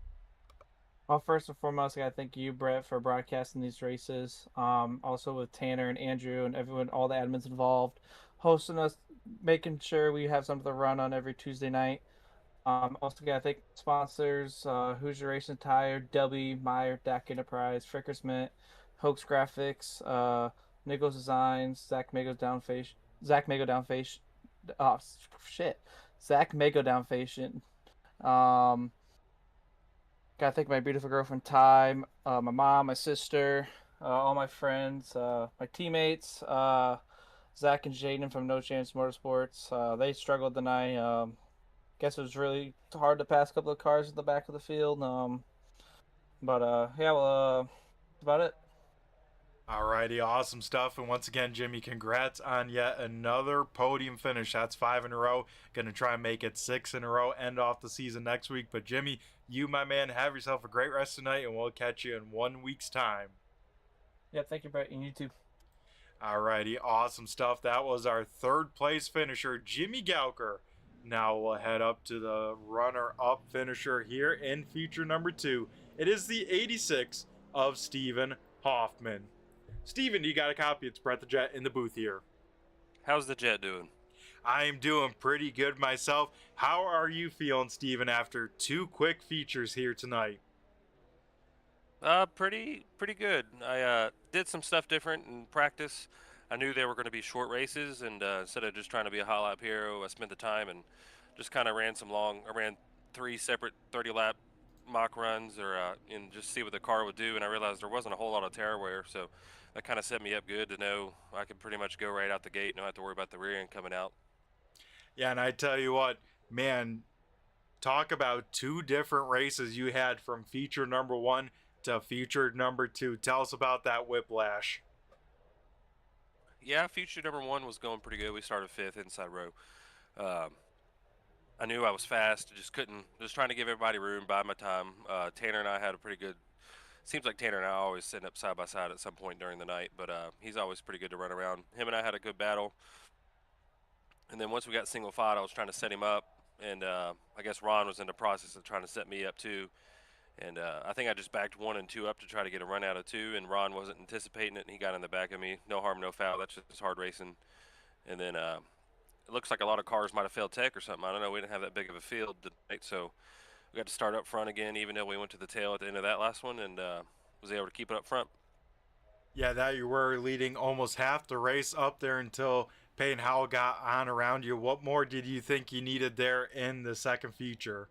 Well, first and foremost, I gotta thank you, Brett, for broadcasting these races. Also with Tanner and Andrew and everyone, all the admins involved, hosting us, making sure we have something to run on every Tuesday night. Also gotta thank sponsors, Hoosier Racing Tire, W, Meyer, DAC Enterprise, Fricker's Mint, Hoax Graphics, Nichols Designs, Zach Mago Downface, oh shit, Zach Mago Downface. Um, Gotta thank my beautiful girlfriend Ty, my mom, my sister, all my friends, my teammates, Zach and Jaden from No Chance Motorsports. They struggled tonight. Guess it was really hard to pass a couple of cars at the back of the field. But yeah, well, that's about it. Alrighty, awesome stuff. And once again, Jimmy, congrats on yet another podium finish. That's 5 in a row. Gonna try and make it 6 in a row, end off the season next week. But Jimmy, you, my man, have yourself a great rest tonight, and we'll catch you in 1 week's time. Yeah, thank you, Brett, and you too. Alrighty, awesome stuff. That was our third place finisher, Jimmy Gauker. Now we'll head up to the runner-up finisher here in feature number 2. It is the 86 of Stephen Hoffman. Steven, you got a copy? It's Brett the Jet in the booth here. How's the Jet doing? I am doing pretty good myself. How are you feeling, Steven, after 2 quick features here tonight? Pretty good. I did some stuff different in practice. I knew they were going to be short races, and instead of just trying to be a hot lap hero, I spent the time and just kind of ran I ran 3 separate 30-lap mock runs, and just see what the car would do. And I realized there wasn't a whole lot of tire wear, so that kind of set me up good to know I could pretty much go right out the gate, not have to worry about the rear end coming out. Yeah, and I tell you what, man, talk about 2 different races you had from feature number 1 to feature number 2. Tell us about that whiplash. Yeah, feature number 1 was going pretty good. We started 5th inside row. I knew I was fast, just trying to give everybody room, buy my time. Tanner and I had a pretty good. Seems like Tanner and I always end up side by side at some point during the night, but he's always pretty good to run around. Him and I had a good battle, and then once we got single file, I was trying to set him up, and I guess Ron was in the process of trying to set me up too. And I think I just backed 1 and 2 up to try to get a run out of 2, and Ron wasn't anticipating it, and he got in the back of me. No harm, no foul. That's just hard racing. And then it looks like a lot of cars might have failed tech or something. I don't know. We didn't have that big of a field tonight, so we got to start up front again, even though we went to the tail at the end of that last one, and was able to keep it up front. Yeah, that you were leading almost half the race up there until Peyton Howell got on around you. What more did you think you needed there in the second feature?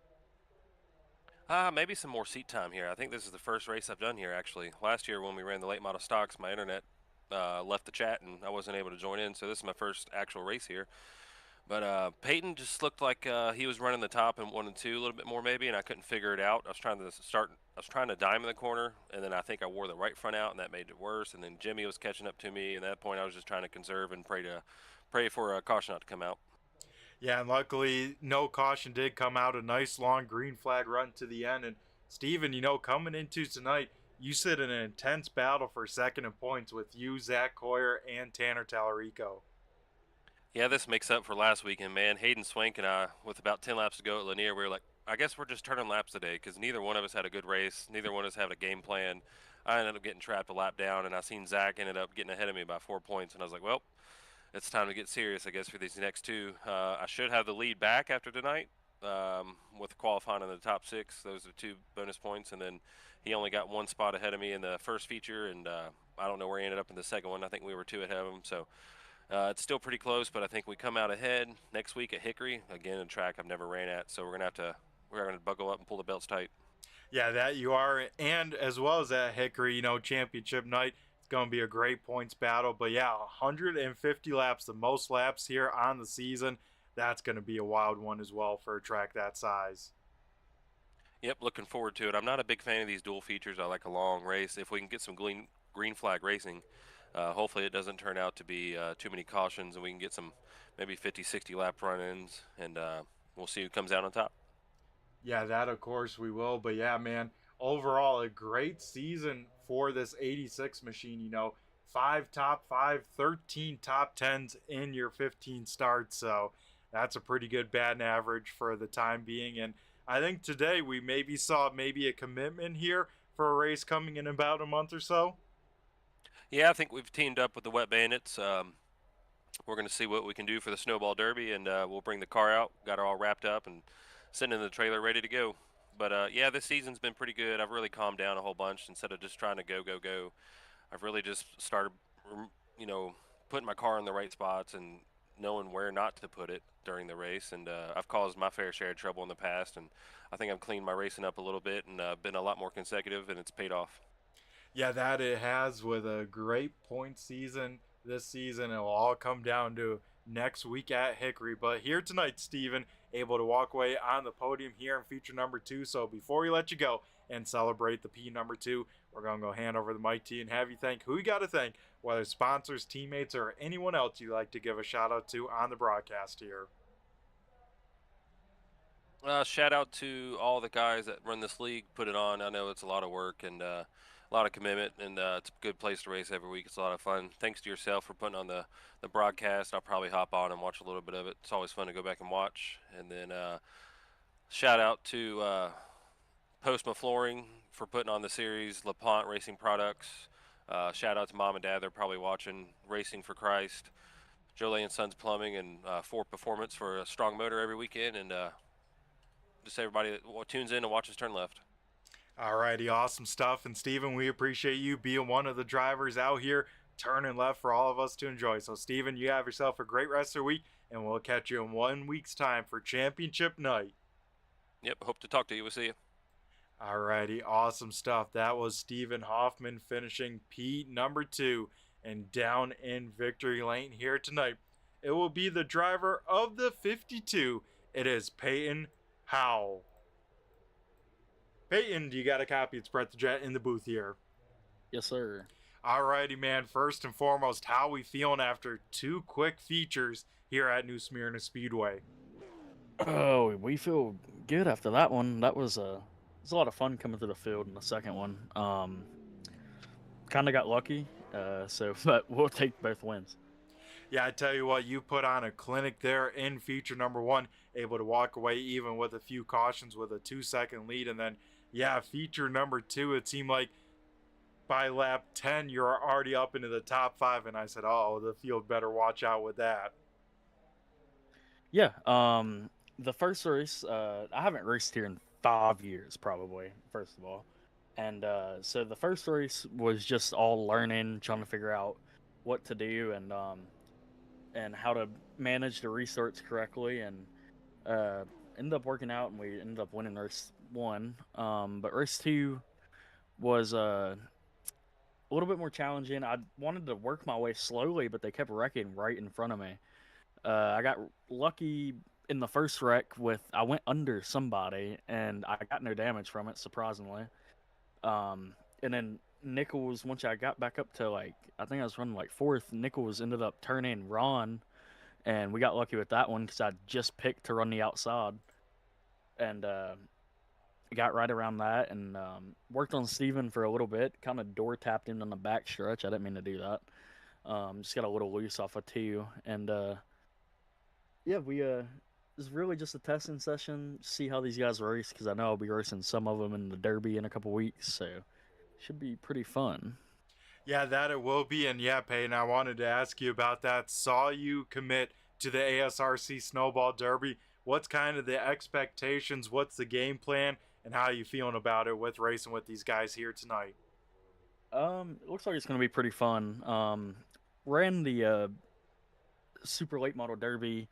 Maybe some more seat time here. I think this is the first race I've done here, actually. Last year when we ran the late model stocks, my internet left the chat, and I wasn't able to join in, so this is my first actual race here. But Peyton just looked like he was running the top in 1 and 2 a little bit more maybe, and I couldn't figure it out. I was trying to dime in the corner, and then I think I wore the right front out, and that made it worse. And then Jimmy was catching up to me, and at that point I was just trying to conserve and pray for a caution not to come out. Yeah, and luckily no caution did come out. A nice long green flag run to the end. And Steven, coming into tonight, you sit in an intense battle for second in points with you, Zach Coyer, and Tanner Tallarico. Yeah, this makes up for last weekend, man. Hayden Swank and I, with about 10 laps to go at Lanier, we were like, I guess we're just turning laps today because neither one of us had a good race. Neither one of us had a game plan. I ended up getting trapped a lap down, and I seen Zach ended up getting ahead of me by 4 points, and I was like, well, it's time to get serious, I guess, for these next 2. I should have the lead back after tonight with qualifying in the top 6. Those are 2 bonus points, and then he only got 1 spot ahead of me in the first feature, and I don't know where he ended up in the second one. I think we were 2 ahead of him, so it's still pretty close, but I think we come out ahead next week at Hickory, again, a track I've never ran at, so we're going to buckle up and pull the belts tight. Yeah, that you are. And as well as at Hickory, championship night, it's going to be a great points battle. But yeah, 150 laps, the most laps here on the season. That's going to be a wild one as well for a track that size. Yep, looking forward to it. I'm not a big fan of these dual features. I like a long race. If we can get some green flag racing, hopefully it doesn't turn out to be too many cautions, and we can get some maybe 50, 60 lap run-ins, and we'll see who comes out on top. Yeah, that of course we will. But yeah, man, overall a great season for this 86 machine. 5 top 5, 13 top 10s in your 15 starts. So that's a pretty good batting average for the time being. And I think today we saw a commitment here for a race coming in about a month or so. Yeah, I think we've teamed up with the Wet Bandits. We're going to see what we can do for the Snowball Derby, and we'll bring the car out. Got it all wrapped up and sitting in the trailer ready to go. But yeah, this season's been pretty good. I've really calmed down a whole bunch instead of just trying to go. I've really just started, putting my car in the right spots and knowing where not to put it during the race. And I've caused my fair share of trouble in the past, and I think I've cleaned my racing up a little bit and been a lot more consecutive, and it's paid off. Yeah, that it has, with a great point season this season. It'll all come down to next week at Hickory. But here tonight, Steven, able to walk away on the podium here in feature number 2. So before we let you go and celebrate the P number 2, we're going to go hand over the mic to you and have you thank who you got to thank, whether sponsors, teammates, or anyone else you'd like to give a shout out to on the broadcast here. Shout out to all the guys that run this league, put it on. I know it's a lot of work and a lot of commitment, and it's a good place to race every week. It's a lot of fun. Thanks to yourself for putting on the broadcast. I'll probably hop on and watch a little bit of it. It's always fun to go back and watch. And then shout out to Postma Flooring for putting on the series, LaPlante Racing Products. Shout out to Mom and Dad. They're probably watching Racing for Christ. Jolie and Sons Plumbing and Ford Performance for a strong motor every weekend. And just everybody that tunes in and watches Turn Left. Alrighty, awesome stuff. And Steven, we appreciate you being one of the drivers out here turning left for all of us to enjoy. So Steven, you have yourself a great rest of the week, and we'll catch you in 1 week's time for championship night. Yep, hope to talk to you. We'll see you. Alrighty, awesome stuff. That was Steven Hoffman finishing P number 2 and down in victory lane here tonight. It will be the driver of the 52. It is Peyton Howell. Peyton, do you got a copy? It's Brett the Jet in the booth here. Yes, sir. Alrighty, man. First and foremost, how we feeling after 2 quick features here at New Smyrna Speedway? Oh, we feel good after that one. That was a lot of fun coming through the field in the second one. Kind of got lucky, but we'll take both wins. Yeah, I tell you what, you put on a clinic there in feature number 1, able to walk away even with a few cautions with a 2-second lead. And then, yeah, feature number 2, it seemed like by lap 10, you're already up into the top 5. And I said, oh, the field better watch out with that. Yeah, the first race, I haven't raced here in 5 years, probably, first of all. And so the first race was just all learning, trying to figure out what to do and how to manage the restarts correctly, and ended up working out, and we ended up winning race 1. But race 2 was a little bit more challenging. I wanted to work my way slowly, but they kept wrecking right in front of me. I got lucky in the first wreck I went under somebody, and I got no damage from it, surprisingly. And then Nichols, once I got back up to, I think I was running 4th, Nichols ended up turning Ron, and we got lucky with that one because I just picked to run the outside. And got right around that, and worked on Steven for a little bit, kind of door tapped him on the back stretch. I didn't mean to do that. Just got a little loose off of 2. And yeah, it was really just a testing session, see how these guys race, because I know I'll be racing some of them in the Derby in a couple weeks, so should be pretty fun. Yeah, that it will be. And yeah, Peyton, I wanted to ask you about that. Saw you commit to the ASRC Snowball Derby. What's kind of the expectations? What's the game plan? And how are you feeling about it with racing with these guys here tonight? It looks like it's going to be pretty fun. Ran the Super Late Model Derby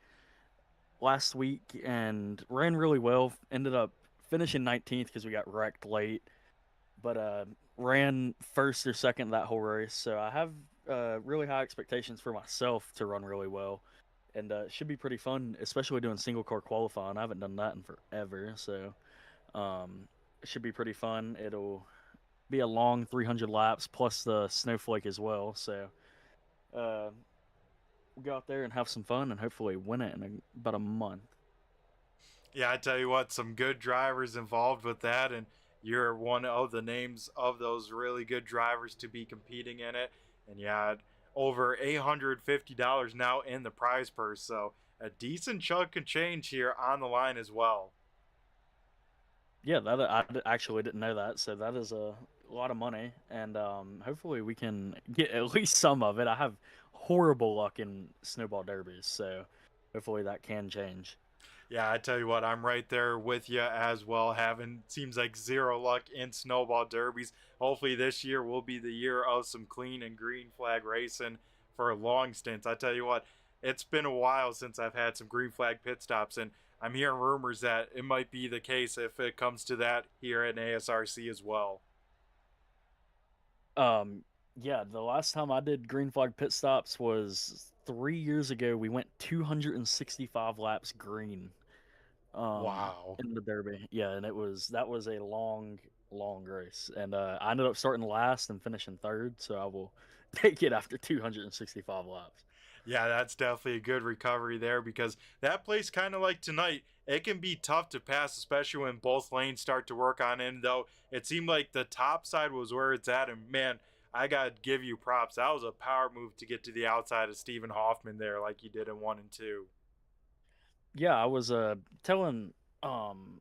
last week and ran really well. Ended up finishing 19th because we got wrecked late, but ran first or second that whole race. So I have really high expectations for myself to run really well, and it should be pretty fun, especially doing single car qualifying. I haven't done that in forever, so it should be pretty fun. It'll be a long 300 laps plus the snowflake as well. So we'll go out there and have some fun and hopefully win it in about a month. Yeah, I tell you what, some good drivers involved with that, and you're one of the names of those really good drivers to be competing in it. And yeah, over $850 now in the prize purse, so a decent chunk of change here on the line as well. Yeah, that I actually didn't know that, so that is a lot of money, and hopefully we can get at least some of it. I have horrible luck in snowball derbies, so hopefully that can change. Yeah, I tell you what, I'm right there with you as well. Having seems like zero luck in snowball derbies. Hopefully this year will be the year of some clean and green flag racing for long stints. I tell you what, it's been a while since I've had some green flag pit stops, and I'm hearing rumors that it might be the case if it comes to that here at ASRC as well. Yeah, the last time I did green flag pit stops was 3 years ago. We went 265 laps green Wow. in the Derby. Yeah, and that was a long race. And I ended up starting last and finishing third, so I will take it after 265 laps. Yeah, that's definitely a good recovery there because that place, kind of like tonight, it can be tough to pass, especially when both lanes start to work on in. Though it seemed like the top side was where it's at, and man, I gotta give you props. That was a power move to get to the outside of Stephen Hoffman there, like you did in 1 and 2. Yeah, I was telling um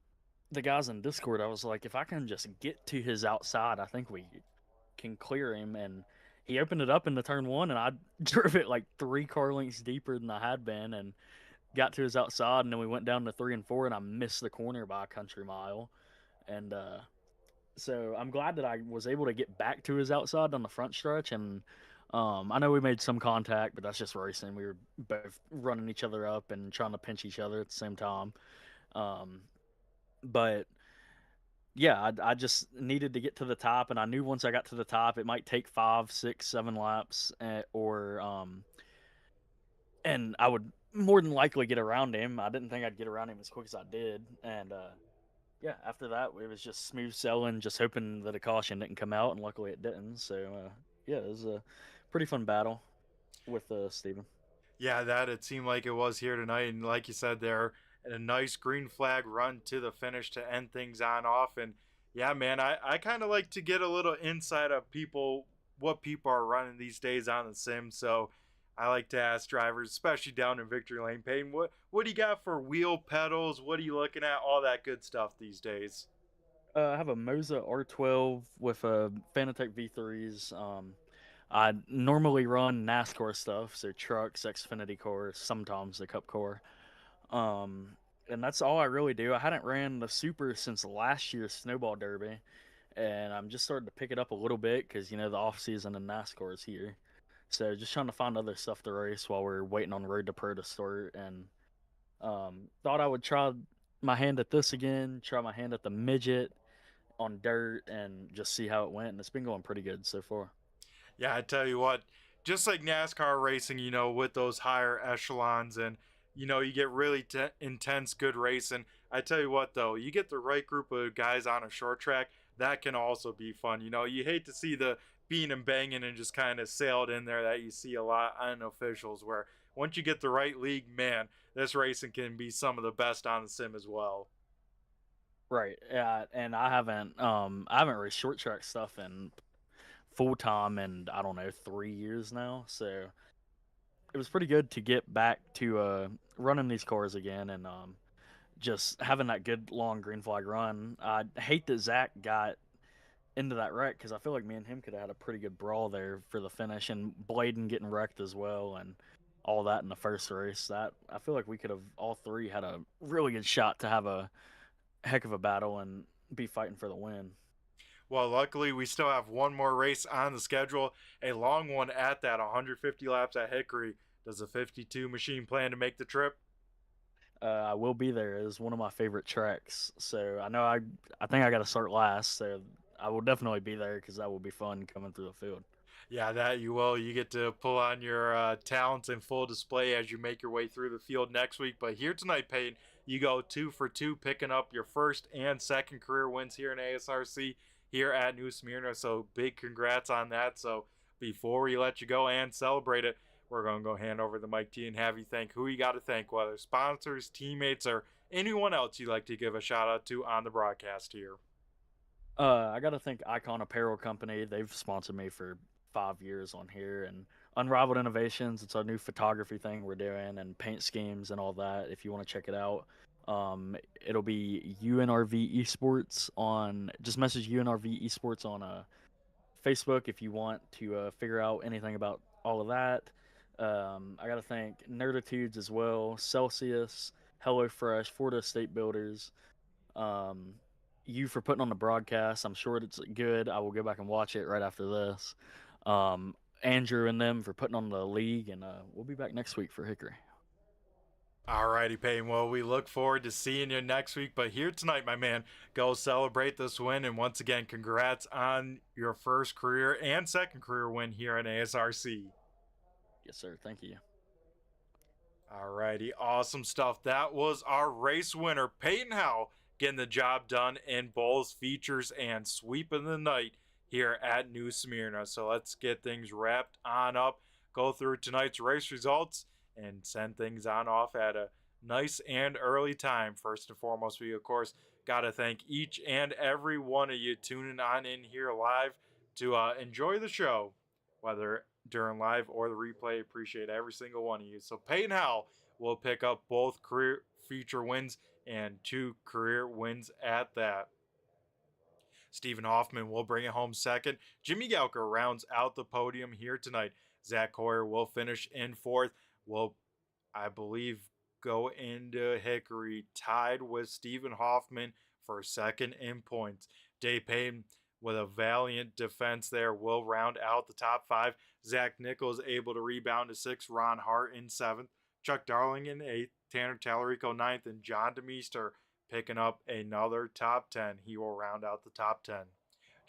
the guys in Discord, I was like, if I can just get to his outside, I think we can clear him. And he opened it up into turn one, and I drove it like 3 car lengths deeper than I had been, and got to his outside. And then we went down to 3 and 4, and I missed the corner by a country mile. And so I'm glad that I was able to get back to his outside on the front stretch. And I know we made some contact, but that's just racing. We were both running each other up and trying to pinch each other at the same time. Um, but yeah, I just needed to get to the top, and I knew once I got to the top, it might take 5, 6, 7 laps, and I would more than likely get around him. I didn't think I'd get around him as quick as I did, and yeah, after that, it was just smooth sailing, just hoping that a caution didn't come out, and luckily it didn't. So yeah, it was a pretty fun battle with Steven. Yeah, that it seemed like it was here tonight, and like you said there, a nice green flag run to the finish to end things on off. And yeah, man, I kind of like to get a little insight of people, what people are running these days on the sim. So I like to ask drivers, especially down in victory lane, Peyton, what do you got for wheel pedals? What are you looking at? All that good stuff these days. I have a Moza R12 with a Fanatec V3s. I normally run NASCAR stuff, so trucks, Xfinity cars, sometimes the Cup car. Um, and that's all I really do. I hadn't ran the Super since last year's Snowball Derby, and I'm just starting to pick it up a little bit because the off season in NASCAR is here. So just trying to find other stuff to race while we're waiting on Road to Pro to start. And thought I would try my hand at this again, try my hand at the midget on dirt, and just see how it went. And it's been going pretty good so far. Yeah, I tell you what, just like NASCAR racing, with those higher echelons and, you get really intense, good racing. I tell you what, though, you get the right group of guys on a short track, that can also be fun. You hate to see the being and banging and just kind of sailed in there that you see a lot on officials, where once you get the right league, man, this racing can be some of the best on the sim as well. Right. Yeah, and I haven't raced short track stuff in full time and I don't know 3 years now. So it was pretty good to get back to running these cars again and just having that good long green flag run. I hate that Zach got into that wreck because I feel like me and him could have had a pretty good brawl there for the finish, and Bladen getting wrecked as well, and all that in the first race. That I feel like we could have all three had a really good shot to have a heck of a battle and be fighting for the win. Well, luckily, we still have one more race on the schedule, a long one at that, 150 laps at Hickory. Does the 52 machine plan to make the trip? I will be there. It's one of my favorite tracks, so I know I think I got to start last, so I will definitely be there because that will be fun coming through the field. Yeah, that you will. You get to pull on your talents in full display as you make your way through the field next week. But here tonight, Peyton, you go 2 for 2, picking up your first and second career wins here in ASRC here at New Smyrna. So big congrats on that. So before we let you go and celebrate it, we're going to go hand over the mic to you and have you thank who you got to thank, whether sponsors, teammates, or anyone else you'd like to give a shout out to on the broadcast here. I got to thank Icon Apparel Company. They've sponsored me for 5 years on here, and Unrivaled Innovations. It's our new photography thing we're doing, and paint schemes and all that. If you want to check it out, it'll be UNRV Esports on. Just message UNRV Esports on Facebook if you want to figure out anything about all of that. I got to thank Nerditudes as well, Celsius, HelloFresh, Florida State Builders. Um, you for putting on the broadcast. I'm sure it's good. I will go back and watch it right after this. Um, Andrew and them for putting on the league, and we'll be back next week for Hickory. Alrighty, Peyton. Well, we look forward to seeing you next week. But here tonight, my man, go celebrate this win. And once again, congrats on your first career and second career win here at ASRC. Yes, sir. Thank you. Alrighty, awesome stuff. That was our race winner, Peyton Howell, getting the job done in bowls, features, and sweeping the night here at New Smyrna. So let's get things wrapped on up, go through tonight's race results, and send things on off at a nice and early time. First and foremost, we, of course, got to thank each and every one of you tuning on in here live to enjoy the show, whether during live or the replay. Appreciate every single one of you. So Peyton Howell will pick up both career feature wins and 2 career wins at that. Stephen Hoffman will bring it home second. Jimmy Gauker rounds out the podium here tonight. Zach Hoyer will finish in 4th. Will, I believe, go into Hickory tied with Stephen Hoffman for second in points. Dave Payne, with a valiant defense there, will round out the top 5. Zach Nichols able to rebound to 6th. Ron Hart in 7th. Chuck Darling in 8th. Tanner Tallarico 9th. And John DeMeester picking up another top 10. He will round out the top 10.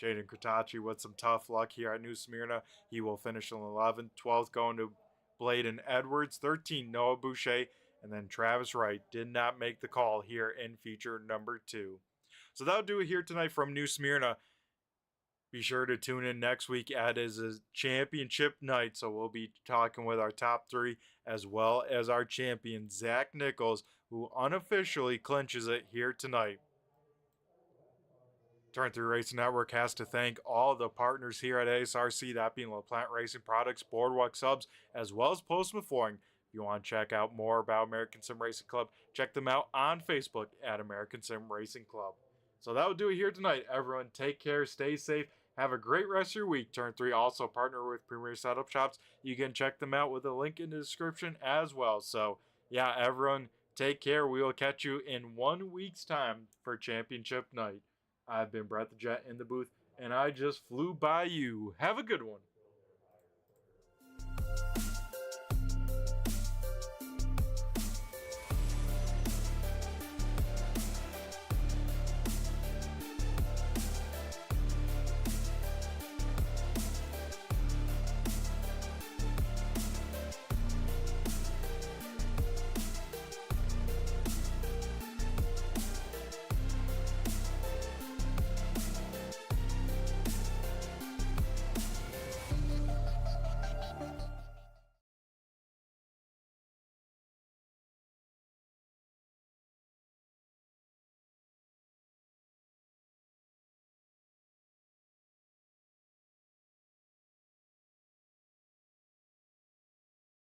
Jaden Kratachi with some tough luck here at New Smyrna. He will finish in 11th. 12th going to Bladen Edwards. 13th Noah Boucher. And then Travis Wright did not make the call here in feature number 2. So that'll do it here tonight from New Smyrna. Be sure to tune in next week. It is a championship night, so we'll be talking with our top 3 as well as our champion, Zach Nichols, who unofficially clinches it here tonight. Turn 3 Racing Network has to thank all the partners here at ASRC, that being LaPlante Racing Products, Boardwalk Subs, as well as Postma Flooring. If you want to check out more about American Sim Racing Club, check them out on Facebook at American Sim Racing Club. So that will do it here tonight. Everyone, take care, stay safe, have a great rest of your week. Turn 3 also partner with Premier Setup Shops. You can check them out with a link in the description as well. So, yeah, everyone, take care. We will catch you in 1 week's time for championship night. I've been Brett the Jet in the booth, and I just flew by you. Have a good one.